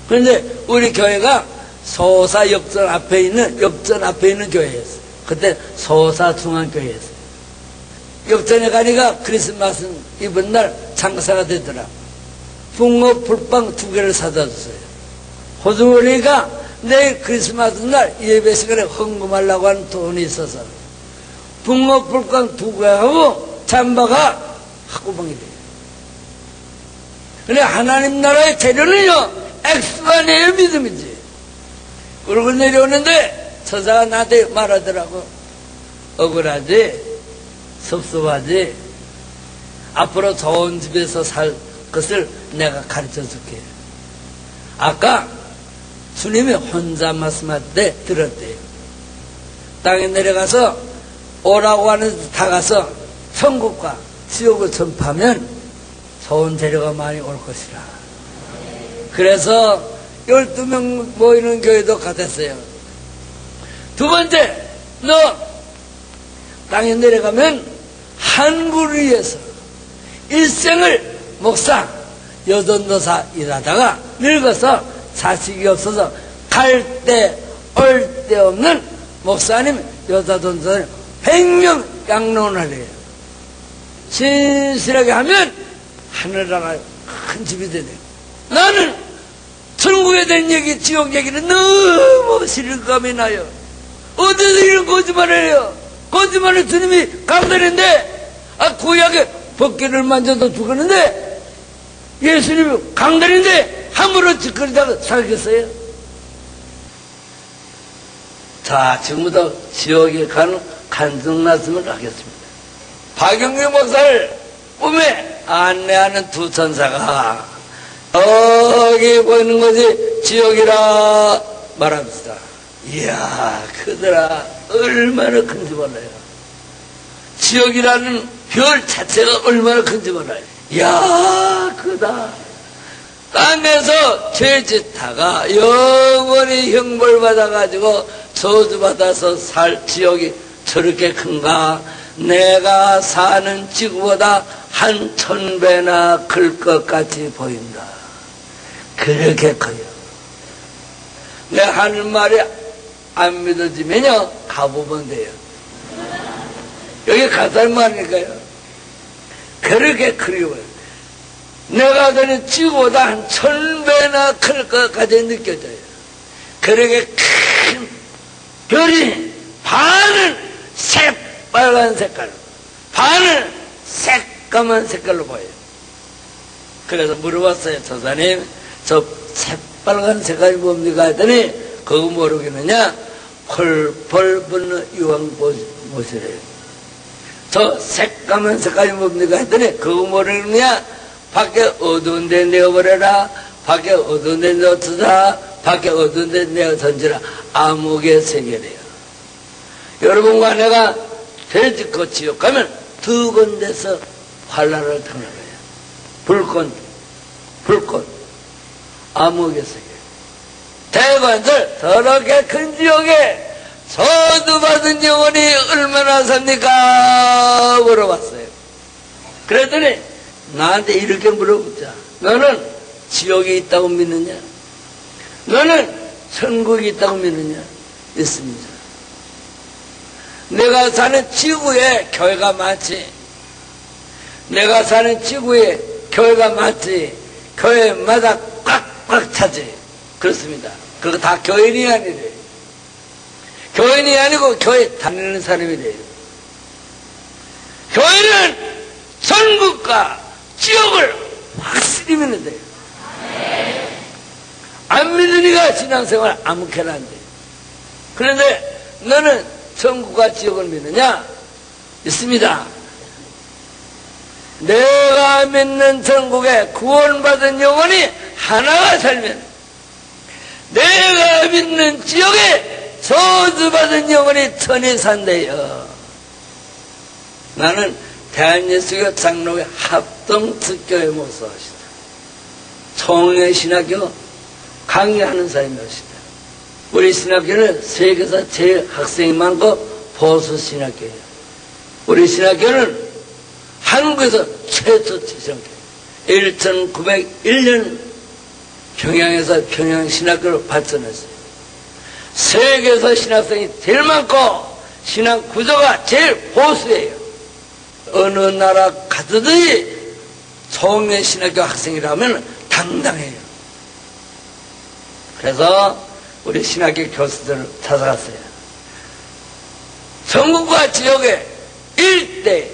그런데 우리 교회가 소사 역전 앞에 있는 교회였어요. 그때 소사 중앙교회였어요. 역전에 가니까 크리스마스 이번 날 장사가 되더라. 붕어 불빵 2개를 사다 줬어요. 호주머니가 내일 크리스마스 날 예배 시간에 헌금하려고 하는 돈이 있어서 붕어 불빵 2개하고 잠바가 학고방이 돼요. 근데 하나님 나라의 재료는요, 엑스만의 믿음이지. 그러고 내려오는데 천사가 나한테 말하더라고. 억울하지? 섭섭하지? 앞으로 좋은 집에서 살 것을 내가 가르쳐 줄게. 아까 주님이 혼자 말씀할 때 들었대요. 땅에 내려가서 오라고 하는 데 다 가서 천국과 지옥을 전파하면 좋은 재료가 많이 올 것이라. 그래서 12명 모이는 교회도 같았어요. 두 번째, 너 땅에 내려가면 한국을 위해서 일생을 목사, 여전도사 일하다가 늙어서 자식이 없어서 갈 때, 올 데 없는 목사님, 여자전도사님 100명 양론하래요. 신실하게 하면 하늘나라 큰 집이 되네. 나는 천국에 대한 얘기, 지옥 얘기는 너무 실감이 나요. 어디서 이런 거짓말을 해요? 거짓말을 주님이 강단인데, 구약에 벗개를 만져도 죽었는데, 예수님이 강단인데, 함부로 짓거리다가 살겠어요? 자, 지금부터 지옥에 가는 간증 말씀을 하겠습니다. 박영규 목사를 꿈에 안내하는 2 천사가 여기 보이는 것이 지옥이라 말합니다. 이야, 그들아, 얼마나 큰지 몰라요. 지옥이라는 별 자체가 얼마나 큰지 몰라요. 이야, 크다. 땅에서 죄짓다가 영원히 형벌받아가지고 저주받아서 살 지옥이 저렇게 큰가? 내가 사는 지구보다 한 1000배나 클 것 같이 보인다. 그렇게 커요. 내 하는 말이 안 믿어지면요, 가보면 돼요. 여기 가사는 말이니까요. 그렇게 그리워요. 내가 되는 지구보다 한 1000배나 클 것 같이 느껴져요. 그렇게 큰 별이 반은 새빨간 색깔, 반은 새까만 색깔로 보여요. 그래서 물어봤어요. 조사님, 저 새빨간 색깔이 뭡니까? 했더니 그거 모르겠느냐? 펄펄 붙는 유황보시래요. 저 새까만 색깔이 뭡니까? 했더니 그거 모르겠느냐? 밖에 어두운 데 내어버려라. 밖에 어두운 데 내어두자. 밖에 어두운 데 내어 던지라. 암흑의 세계래요. 여러분과 내가 죄 짓고 지옥 가면 2 군데서 환난을 당하는 거예요. 불꽃, 암흑의 세계. 대관절 더럽게 큰 지옥에 저주받은 영혼이 얼마나 삽니까? 물어봤어요. 그랬더니 나한테 이렇게 물어보자. 너는 지옥이 있다고 믿느냐? 너는 천국이 있다고 믿느냐? 있습니다. 내가 사는 지구에 교회가 많지. 내가 사는 지구에 교회가 많지. 교회마다 꽉꽉 차지. 그렇습니다. 그거 다 교인이 아니래요. 교인이 아니고 교회 다니는 사람이래요. 교회는 천국과 지옥을 확실히 믿는 데요. 안 믿으니까 신앙생활 아무렇게나 안 돼요. 그런데 너는 천국과 지옥을 믿느냐? 있습니다. 내가 믿는 천국에 구원받은 영혼이 하나가 살면, 내가 믿는 지옥에 저주받은 영혼이 천이 산대요. 나는 대한예수교 장로회 합동특교회 목사하시다. 총회신학교 강의하는 사람이었습니다. 우리 신학교는 세계에서 제일 학생이 많고 보수 신학교예요. 우리 신학교는 한국에서 최초 신학교예요. 1901년 평양에서 평양 신학교를 발전했어요. 세계에서 신학생이 제일 많고 신앙 구조가 제일 보수예요. 어느 나라 가든지 총회 신학교 학생이라면 당당해요. 그래서 우리 신학교 교수들을 찾아갔어요. 천국과 지옥의 일대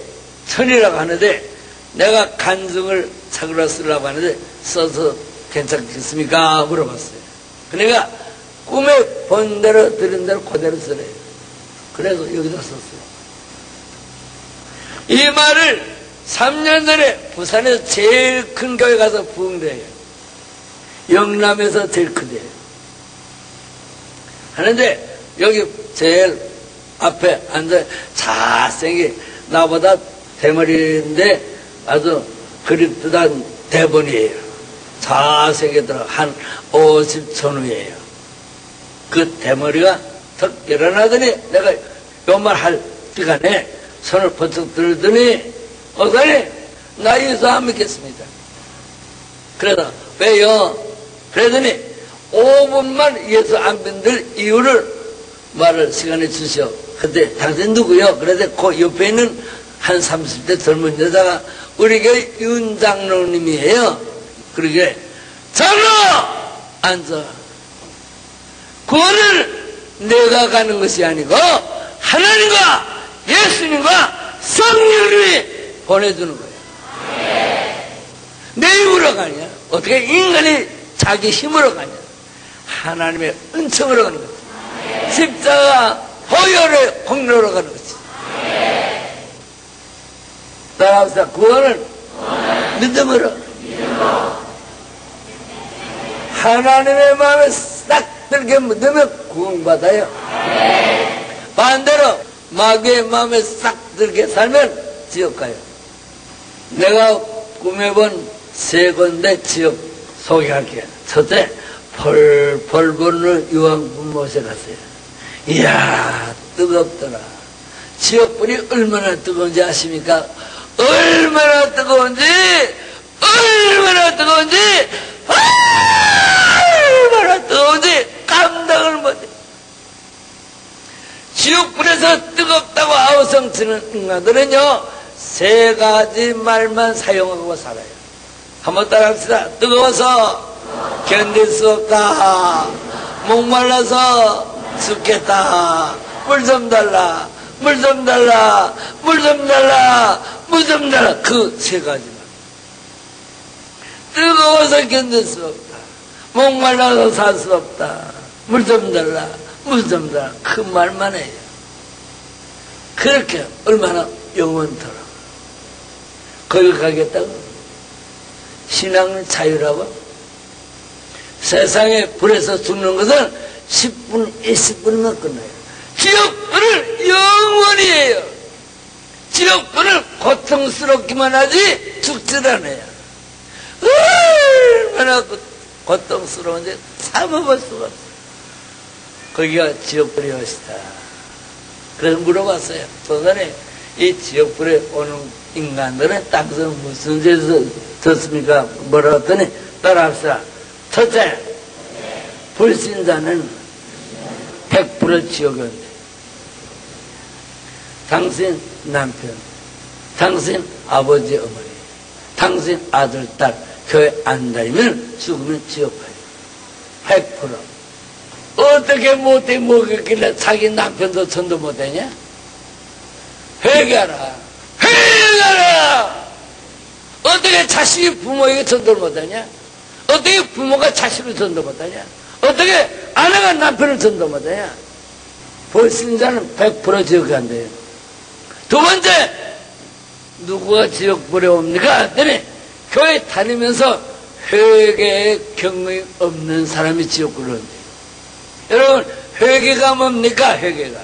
천이라고 하는데 내가 간증을 책으로 쓰려고 하는데 써서 괜찮겠습니까? 물어봤어요. 그러니까 꿈에 본 대로 들은 대로 그대로 쓰래요. 그래서 여기다 썼어요. 이 말을 3년 전에 부산에서 제일 큰 교회 가서 부흥대요. 영남에서 제일 크대요. 하는데 여기 제일 앞에 앉아 잘생기 나보다 대머리인데 아주 그립듯한 대본이에요. 잘생겼더라. 한 50전후예요. 그 대머리가 턱 일어나더니 내가 요 말 할 시간에 손을 번쩍 들더니 어서니 나 예수 안 믿겠습니다. 그래서 왜요? 그러더니 5분만 예수 안 믿을 이유를 말을 시간에 주시오. 근데 당신 누구요? 그래서 그 옆에 있는 한 30대 젊은 여자가 우리 교회 윤 장로님이에요. 그러게 장로! 앉아. 구원을 내가 가는 것이 아니고 하나님과 예수님과 성령님이 보내주는 거예요. 내 힘으로 가냐? 어떻게 인간이 자기 힘으로 가냐? 하나님의 은총으로 가는 거지. 십자가 보혈의 공로로 가는 거지. 따라합시다. 구원은 믿음으로. 하나님의 마음에 싹 들게 믿으면 구원받아요. 반대로 마귀의 마음에 싹 들게 살면 지옥 가요. 내가 꿈에 본 세 군데 지옥 소개할게요. 첫째, 펄펄 부는 유황불 못에 갔어요. 이야, 뜨겁더라. 지옥불이 얼마나 뜨거운지 아십니까? 얼마나 뜨거운지, 얼마나 뜨거운지, 얼마나 뜨거운지 감당을 못해. 지옥불에서 뜨겁다고 아우성치는 인간들은요, 세 가지 말만 사용하고 살아요. 한번 따라합시다. 뜨거워서 견딜 수 없다. 목말라서 죽겠다. 물 좀 달라. 물 좀 달라. 물 좀 달라. 물 좀 달라. 그 세 가지만. 뜨거워서 견딜 수 없다. 목말라서 살 수 없다. 물 좀 달라. 물 좀 달라. 그 말만 해요. 그렇게 얼마나 영원토록 거기 가겠다고? 신앙은 자유라고? 세상에 불에서 죽는 것은 10분, 20분이면 끝나요. 지옥불은 영원이에요. 지옥불은 고통스럽기만 하지 죽질 않아요. 얼마나 고통스러운지 참아볼 수가 없어요. 거기가 지옥불의 것이다. 그래서 물어봤어요. 조선에 이 지옥불에 오는 인간들은 땅에서 무슨 죄를 졌습니까? 뭐라 했더니 따라합시다. 첫째, 불신자는 100% 지옥에 온대. 당신 남편, 당신 아버지 어머니, 당신 아들 딸 교회 안 다니면 죽으면 지옥 가요. 100%. 어떻게 못해 먹였길래 자기 남편도 전도 못하냐? 회개하라. 회개하라. 어떻게 자식이 부모에게 전도를 못하냐? 어떻게 부모가 자식을 전도 못하냐? 어떻게 아내가 남편을 전도 못하냐? 불신자는 100% 지옥에 간대요. 두 번째, 누구가 지옥불에 옵니까? 때문에 교회 다니면서 회개에 경험이 없는 사람이 지옥불에 온대요. 여러분, 회개가 뭡니까? 회개가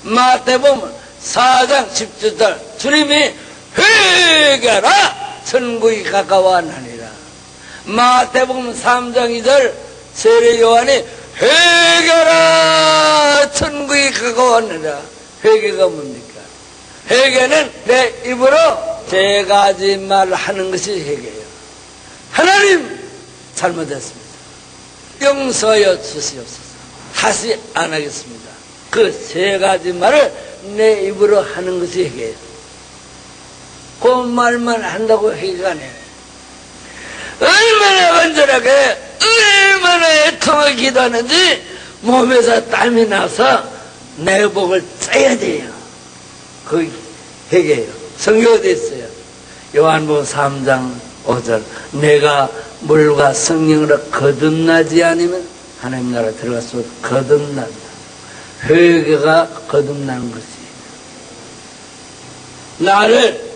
마태복음 4장 10절 주님이 회개하라 천국이 가까워하나니라. 마태복음 3장 2절 세례 요한이 회개하라 천국이 가까워하느니라. 회개가 뭡니까? 회개는 내 입으로 세 가지 말을 하는 것이 회개예요. 하나님 잘못했습니다. 용서하여 주시옵소서. 다시 안 하겠습니다. 그 세 가지 말을 내 입으로 하는 것이 회개예요. 그 말만 한다고 회개가 아니에요. 얼마나 간절하게 얼마나 애통하게 기도하는지 몸에서 땀이 나서 내복을 짜야 돼요. 그 회개예요. 성경에 어디 있어요? 요한복음 3장 5절 내가 물과 성령으로 거듭나지 않으면 하나님 나라 들어가서 거듭난다. 회개가 거듭나는 것이에요. 나를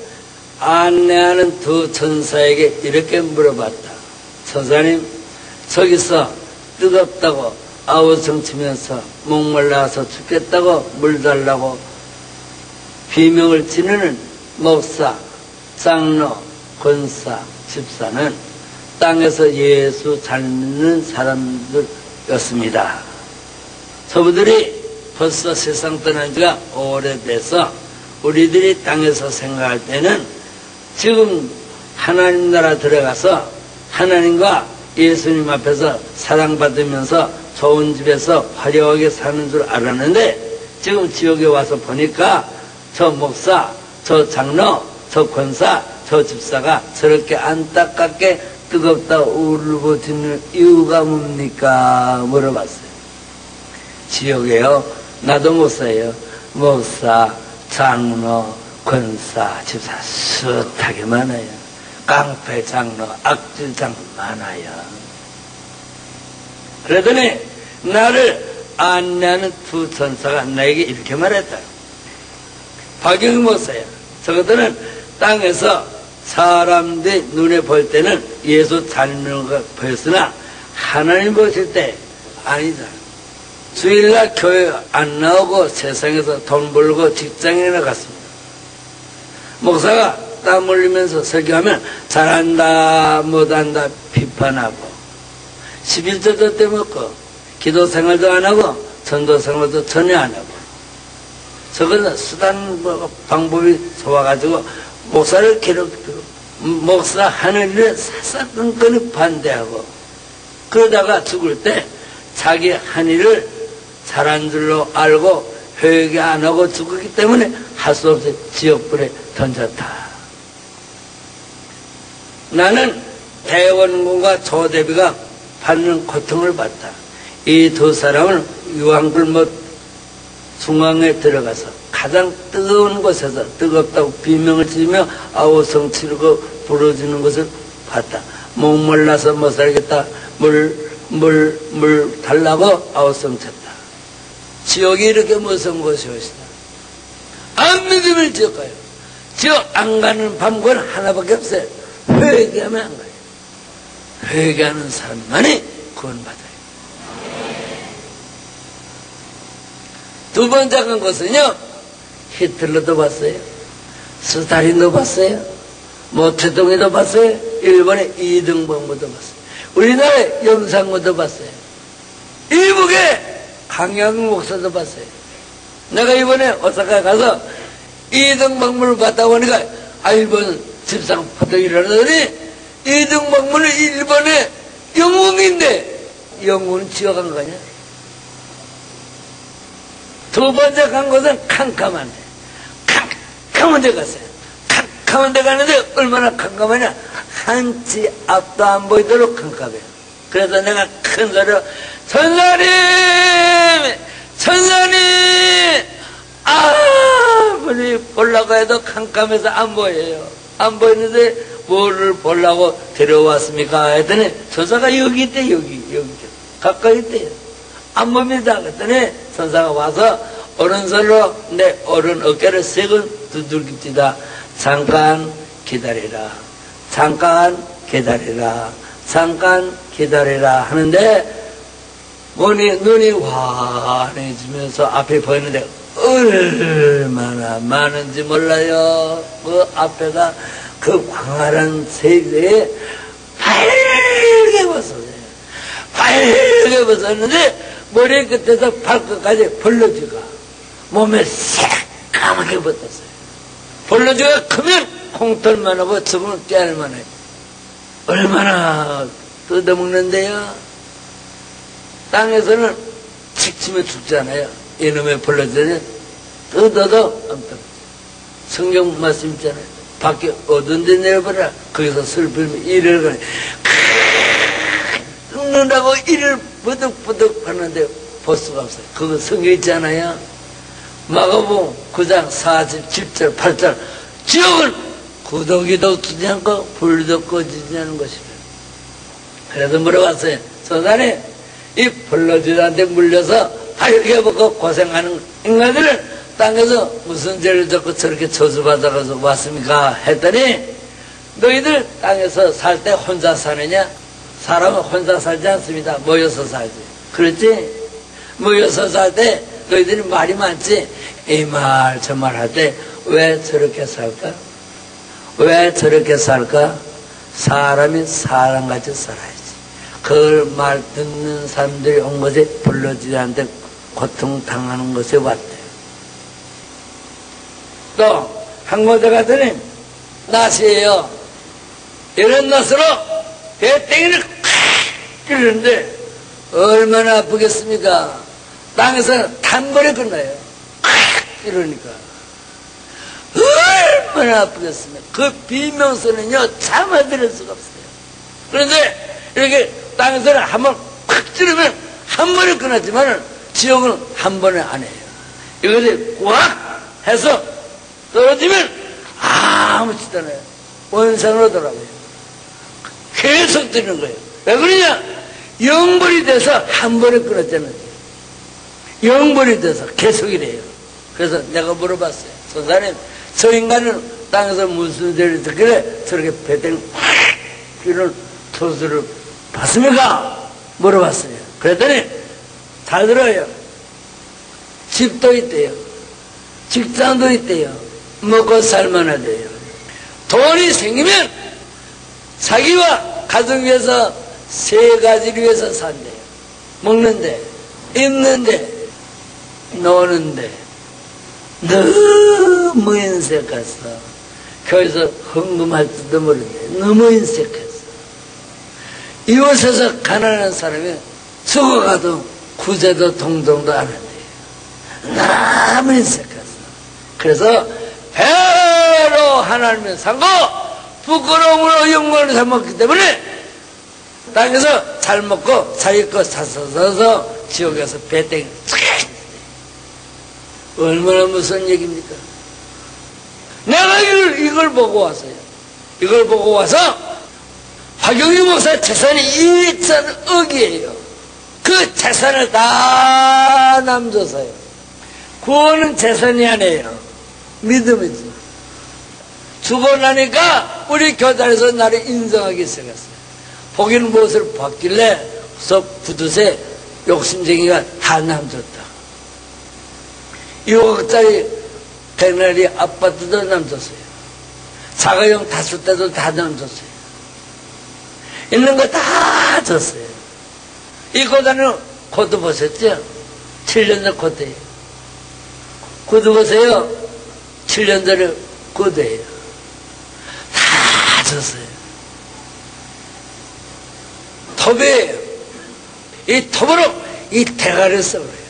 안내하는 두 천사에게 이렇게 물어봤다. 천사님, 저기서 뜨겁다고 아우성치면서 목말라서 죽겠다고 물 달라고 비명을 지르는 목사, 장로, 권사, 집사는 땅에서 예수 잘 믿는 사람들이었습니다. 저분들이 벌써 세상 떠난 지가 오래돼서 우리들이 땅에서 생각할 때는 지금 하나님 나라 들어가서 하나님과 예수님 앞에서 사랑받으면서 좋은 집에서 화려하게 사는 줄 알았는데 지금 지옥에 와서 보니까 저 목사, 저 장로, 저 권사, 저 집사가 저렇게 안타깝게 뜨겁다 울부짖는 이유가 뭡니까? 물어봤어요. 지옥에요? 나도 목사예요. 목사, 장로, 권사, 집사 숱하게 많아요. 깡패 장로, 악질 장로 많아요. 그러더니 나를 안내하는 두 천사가 나에게 이렇게 말했다. 박영희 목사야. 저것들은 땅에서 사람들이 눈에 볼 때는 예수 잘 믿는 것 보였으나 하나님 보실 때 아니다. 주일날 교회 안 나오고 세상에서 돈 벌고 직장이나 갔습니다. 목사가 땀 흘리면서 설교하면 잘한다 못한다 비판하고 11조도 떼먹고 기도 생활도 안 하고 전도 생활도 전혀 안 하고 저거는 수단 방법이 좋아가지고 목사를 괴롭히고 목사 하는 일에 사사건건히 반대하고 그러다가 죽을 때 자기 한 일을 잘한 줄로 알고 회개 안 하고 죽었기 때문에 할 수 없이 지옥불에 던졌다. 나는 대원군과 조대비가 받는 고통을 봤다. 이 두 사람은 유황불못 중앙에 들어가서 가장 뜨거운 곳에서 뜨겁다고 비명을 지르며 아우성 치르고 부러지는 것을 봤다. 목말라서 못 살겠다. 물 달라고 아우성 쳤다. 지옥이 이렇게 무서운 곳이었다. 안 믿으면 지옥 가요. 지옥 안 가는 방법은 하나밖에 없어요. 회개하면 안 가요. 회개하는 사람만이 구원받아요. 두 번째 간 것은요, 히틀러도 봤어요. 스탈린도 봤어요. 모태동에도 봤어요. 일본의 이등병부도 봤어요. 우리나라의 염상무도 봤어요. 이북에 강양 목사도 봤어요. 내가 이번에 오사카 가서 이등박물을 갔다 오니까 일본 집상 포덕이라더니 이등박물은 일본의 영웅인데 영웅은 지어간 거 아니야? 두 번째 간 곳은 캄캄한 데. 캄캄한 데 갔어요. 캄캄한 데 가는데 얼마나 캄캄하냐? 한치 앞도 안 보이도록 캄캄해요. 그래서 내가 큰 소리로 천사님! 천사님! 아무리 보려고 해도 캄캄해서 안 보여요. 안 보이는데 뭐를 보려고 데려왔습니까? 했더니 천사가 여기 있대, 여기 가까이 있대요. 안 봅니다. 그랬더니 천사가 와서 오른손으로 내 오른 어깨를 세건 두들깁니다. 잠깐 기다리라. 잠깐 기다리라. 잠깐 기다리라 하는데 눈이 환해지면서 앞에 보이는데 얼마나 많은지 몰라요. 그 앞에가 그 광활한 세계에 빨개 벗었어요. 빨개 벗었는데 머리 끝에서 발끝까지 벌러지가 몸에 새까맣게 붙었어요. 벌러지가 크면 콩털만 하고 저거는 깨알만 해요. 얼마나 뜯어먹는데요. 땅에서는 칙치면 죽잖아요. 이놈의 벌러지는 뜯어도 안 떨어져. 성경 말씀 있잖아요. 밖에 어두운 데 내려버려. 거기서 슬프면 이를 그래. 뜯는다고 이를 버덕버덕 하는데 볼 수가 없어요. 그거 성경 있잖아요. 마가복음 9장 47절 8절 지옥은 구더기도 두지 않고 불도 꺼지지 않은 것이다. 그래서 물어봤어요. 선사님, 이 벌러지한테 물려서 하얗게 먹고 고생하는 인간들은 땅에서 무슨 죄를 졌고 저렇게 저주받아서 왔습니까? 했더니 너희들 땅에서 살 때 혼자 사느냐? 사람은 혼자 살지 않습니다. 모여서 살지. 그렇지? 모여서 살 때 너희들이 말이 많지. 이 말 저 말 할 때 왜 저렇게 살까? 왜 저렇게 살까? 사람이 사람같이 살아야지. 그 말 듣는 사람들이 온 것에 불러지한테 고통당하는 것에 왔대요. 또 한 곳에 갔더니 낫이에요. 이런 낫으로 배땡이를 콱 찌르는데 얼마나 아프겠습니까? 땅에서는 단번에 끝나요. 콱 찌르니까 얼마나 아프겠습니까? 그 비명소리는요 참아들을 수가 없어요. 그런데 이렇게 땅에서는 한번 콱 찌르면 한 번에 끝났지만 지옥은 한 번에 안 해요. 이것이 꽉 해서 떨어지면 아무렇지도 않아요. 원상으로 돌아가요. 계속 뜨는 거예요. 왜 그러냐? 영벌이 돼서 한 번에 끊었잖아요. 영벌이 돼서 계속 이래요. 그래서 내가 물어봤어요. 선사님, 저 인간은 땅에서 무슨 죄를 듣길래 저렇게 배땡 이런 소수를 봤습니까? 물어봤어요. 그랬더니 잘 들어요. 집도 있대요. 직장도 있대요. 먹고 살만하대요. 돈이 생기면 자기와 가족 위해서 세 가지를 위해서 산대요. 먹는데, 입는데, 노는데. 너무 인색해서 교회에서 헌금할 줄도 모르는데 너무 인색해서 이웃에서 가난한 사람이 죽어가도 구제도 동정도 안 한대요. 너무 인색해서. 그래서 배로 하나님을 삼고 부끄러움으로 영광을 삼았기 때문에 땅에서 잘 먹고 자기 거 사서 지옥에서 배땡이 얼마나 무슨 얘기입니까? 내가 이걸 보고 왔어요. 이걸 보고 와서 화경유 목사 재산이 2,000억이에요. 그 재산을 다 남줬어요. 구원은 재산이 아니에요. 믿음이지. 죽고 나니까 우리 교단에서 나를 인정하기 시작했어요. 보기는 무엇을 받길래 구두쇠 욕심쟁이가 다 남줬다. 6억짜리 백나리 아파트도 남줬어요. 자가용 5대도 다 남줬어요. 있는 거 다 줬어요. 이 고단은 코드 보셨죠? 7년 전 고대예요. 구두보세요. 7년 전에 고대예요. 다 졌어요. 톱이에요. 이 톱으로 이 대가를 써버려요.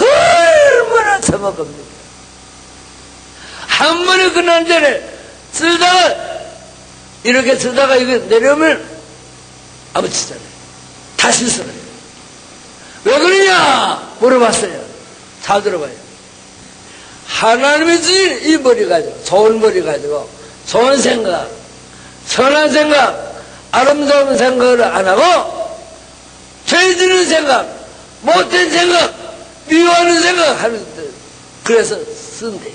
얼마나 처먹습니까? 한 번에 그 난전에 쓰다가 이렇게 쓰다가 이거 내려오면 아무치잖아요. 다시 쓰어요. 왜 그러냐 물어봤어요. 잘 들어봐요. 하나님이 주신 이 머리 가지고, 좋은 머리 가지고 좋은 생각, 선한 생각, 아름다운 생각을 안 하고 죄지는 생각, 못된 생각, 미워하는 생각 하는 데, 그래서 쓴대요.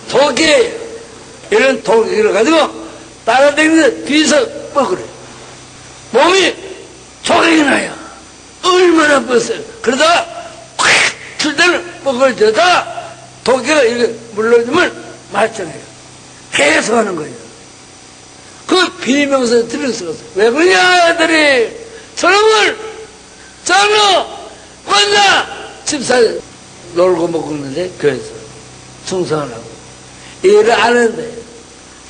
도끼, 이런 도끼를 가지고 따라다니면서 뒤에서 뻐그려요. 몸이 조각이 나요. 얼마나 뻗어요. 그러다가 콱! 칠 때는 뻐그려져다가 도끼가 이렇게 물러주면 말짱해요. 계속 하는 거예요. 그 비명소리 들을 수가 없어요. 왜 그러냐, 애들이. 저놈을, 장로, 권사, 집사 놀고 먹고 있는데, 교회에서. 충성을 하고. 일을 안 하는데,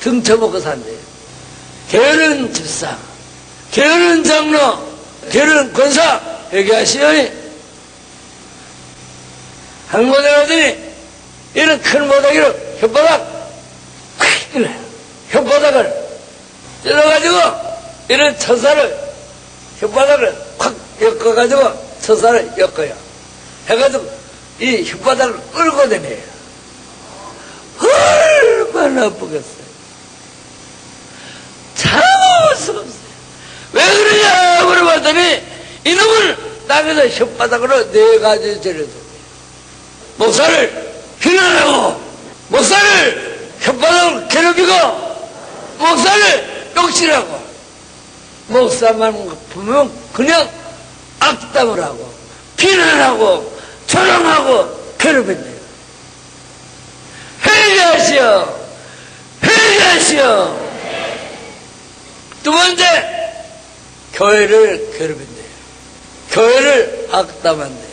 등쳐먹고 산대요. 게으른 집사, 게으른 장로, 게으른 권사, 얘기하시오니. 한 모델 하더니, 이런 큰 모닥이로 혓바닥, 이래. 혓바닥을 찔러가지고 이런 처사를 혓바닥을 확 엮어가지고 처사를 엮어요. 해가지고 이 혓바닥을 끌고 다녀요. 얼마나 아프겠어요. 참을 수가 없어요. 왜 그러냐 물어봤더니 이놈을 땅에서 혓바닥으로 4가지 때려서 목사를 비난하고 목사를 혓바닥을 괴롭히고 목사를 욕실하고 목사만 보면 그냥 악담을 하고 비난하고 조롱하고 괴롭힌대요. 회개하시오. 회개하시오. 두 번째, 교회를 괴롭힌대요. 교회를 악담한대요.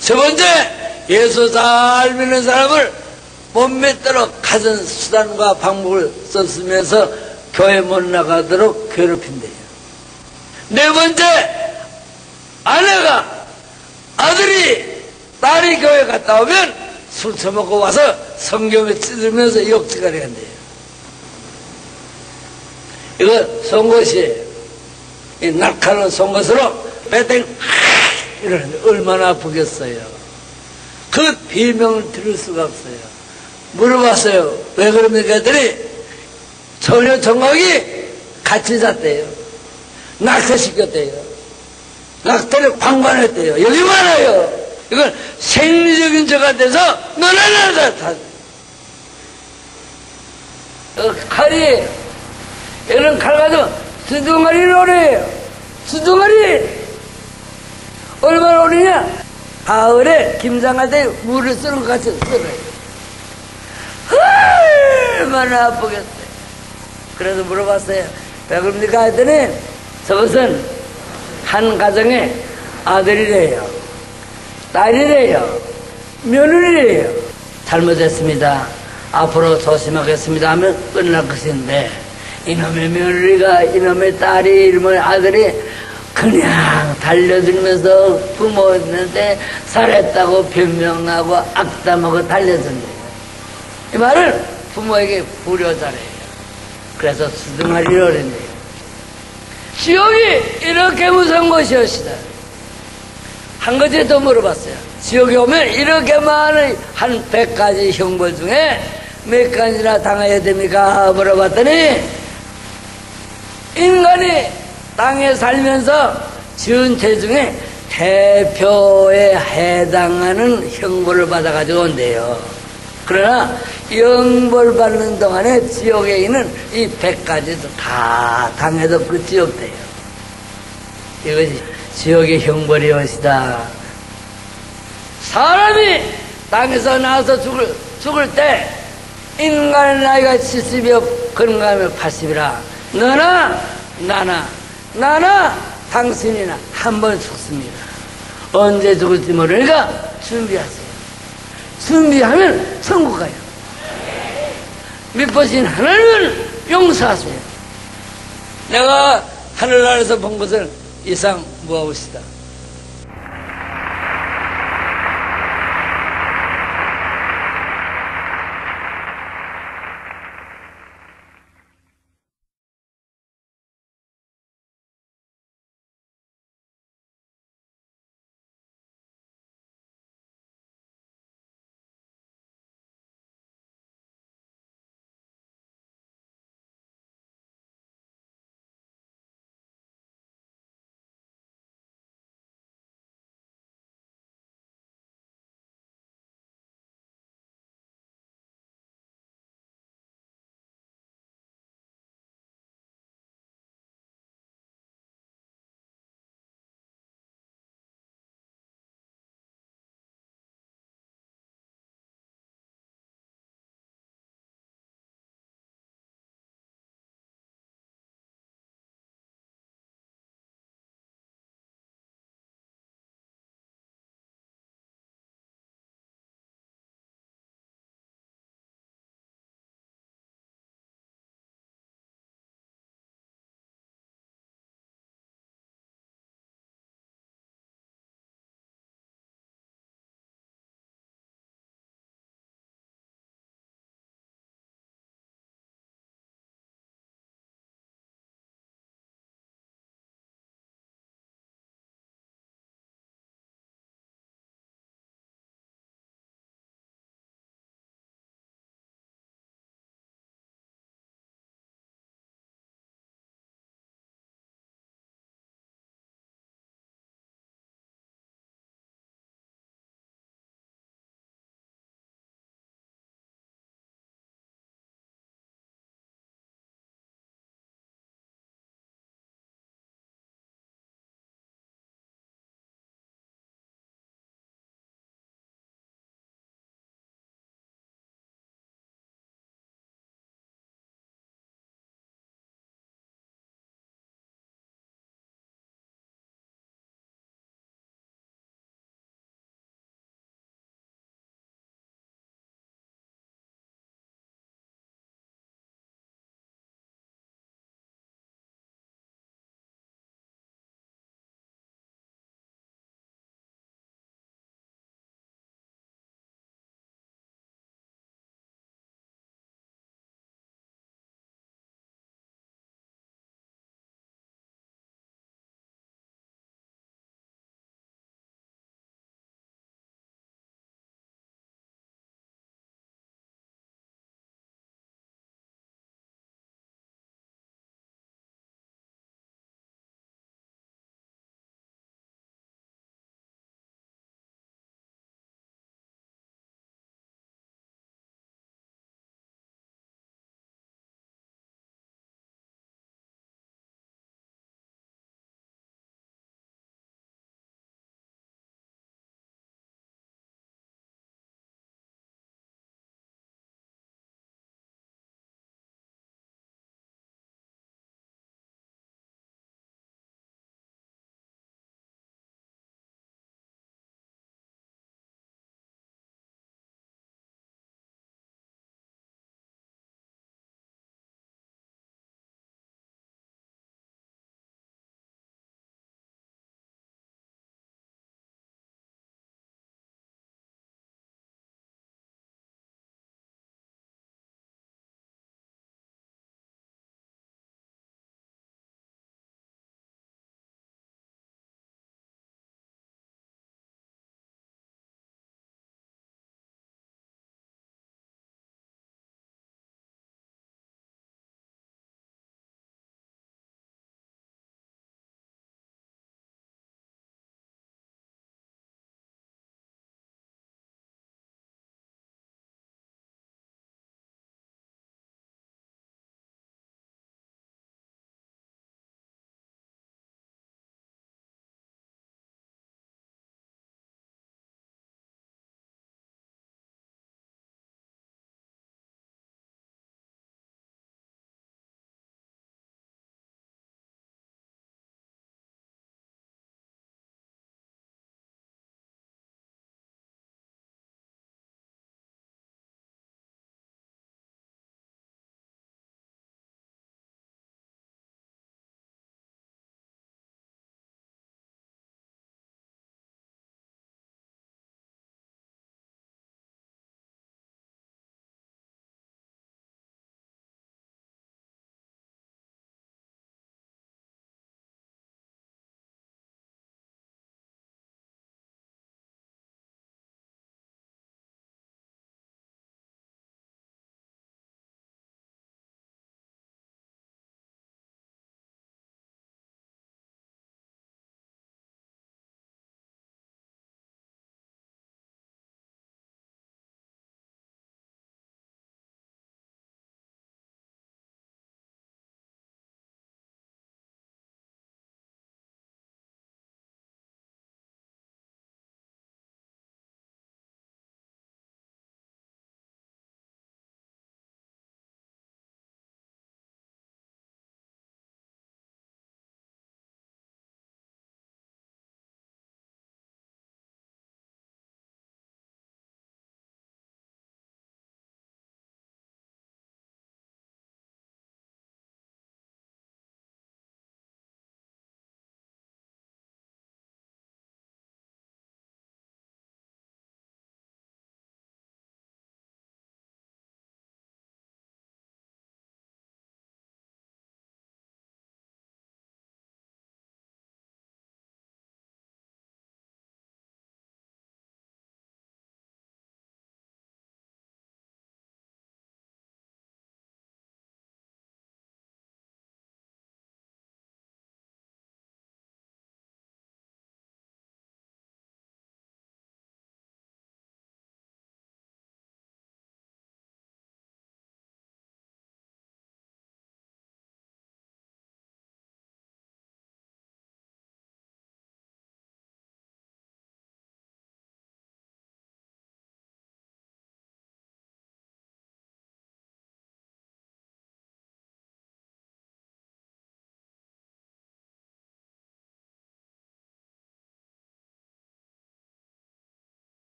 세 번째, 예수 잘 믿는 사람을 못 믿도록 가진 수단과 방법을 썼으면서 교회 못 나가도록 괴롭힌대요. 네 번째, 아내가, 아들이, 딸이 교회 갔다 오면 술 처먹고 와서 성경을 찢으면서 욕지가리 한대요. 이거 송곳이에요. 이 날카로운 송곳으로 빼땡 이러는데 얼마나 아프겠어요. 그 비명을 들을 수가 없어요. 물어봤어요. 왜 그럽니까? 했더니 처녀 정각이 같이 잤대요. 낙태시켰대요. 낙태를 방관했대요. 여기 말아요. 이건 생리적인 죄가 돼서 너나나다 다. 칼이 이런 칼 가지고 수둥아리를 오래요. 수둥아리 얼마나 오리냐? 가을에 김장할 때 물을 쓰는 것 같이 썰어요. 얼마나 아프겠어요. 그래서 물어봤어요. 왜 그럽니까? 했더니 저것은 한 가정에 아들이래요. 딸이래요. 며느리래요. 잘못했습니다. 앞으로 조심하겠습니다 하면 끝날 것인데 이놈의 며느리가 이놈의 딸이 이놈의 아들이 그냥 달려들면서 부모한테 살했다고 변명하고 악담하고 달려든대요. 이 말은 부모에게 불효자래요. 그래서 수등아리를 어린대요. 지옥이 이렇게 무서운 것이었시다. 한 가지 더 물어봤어요. 지옥에 오면 이렇게 많은 한 100가지 형벌 중에 몇 가지나 당해야 됩니까? 물어봤더니 인간이 땅에 살면서 지은 죄 중에 대표에 해당하는 형벌을 받아가지고 온대요. 그러나 영벌 받는 동안에 지옥에 있는 이 100가지도 다 당해도 끝이 없대요. 이것이 지옥의 형벌이 것이다. 사람이 땅에서 나와서 죽을 때 인간의 나이가 70이요 그런가 하면 80이라 너나 나나 당신이나 한 번 죽습니다. 언제 죽을지 모르니까 준비하세요. 준비하면 천국 가요. 믿으신 하나님을 용서하세요. 내가 하늘나라에서 본 것을 이상 무하옵시다.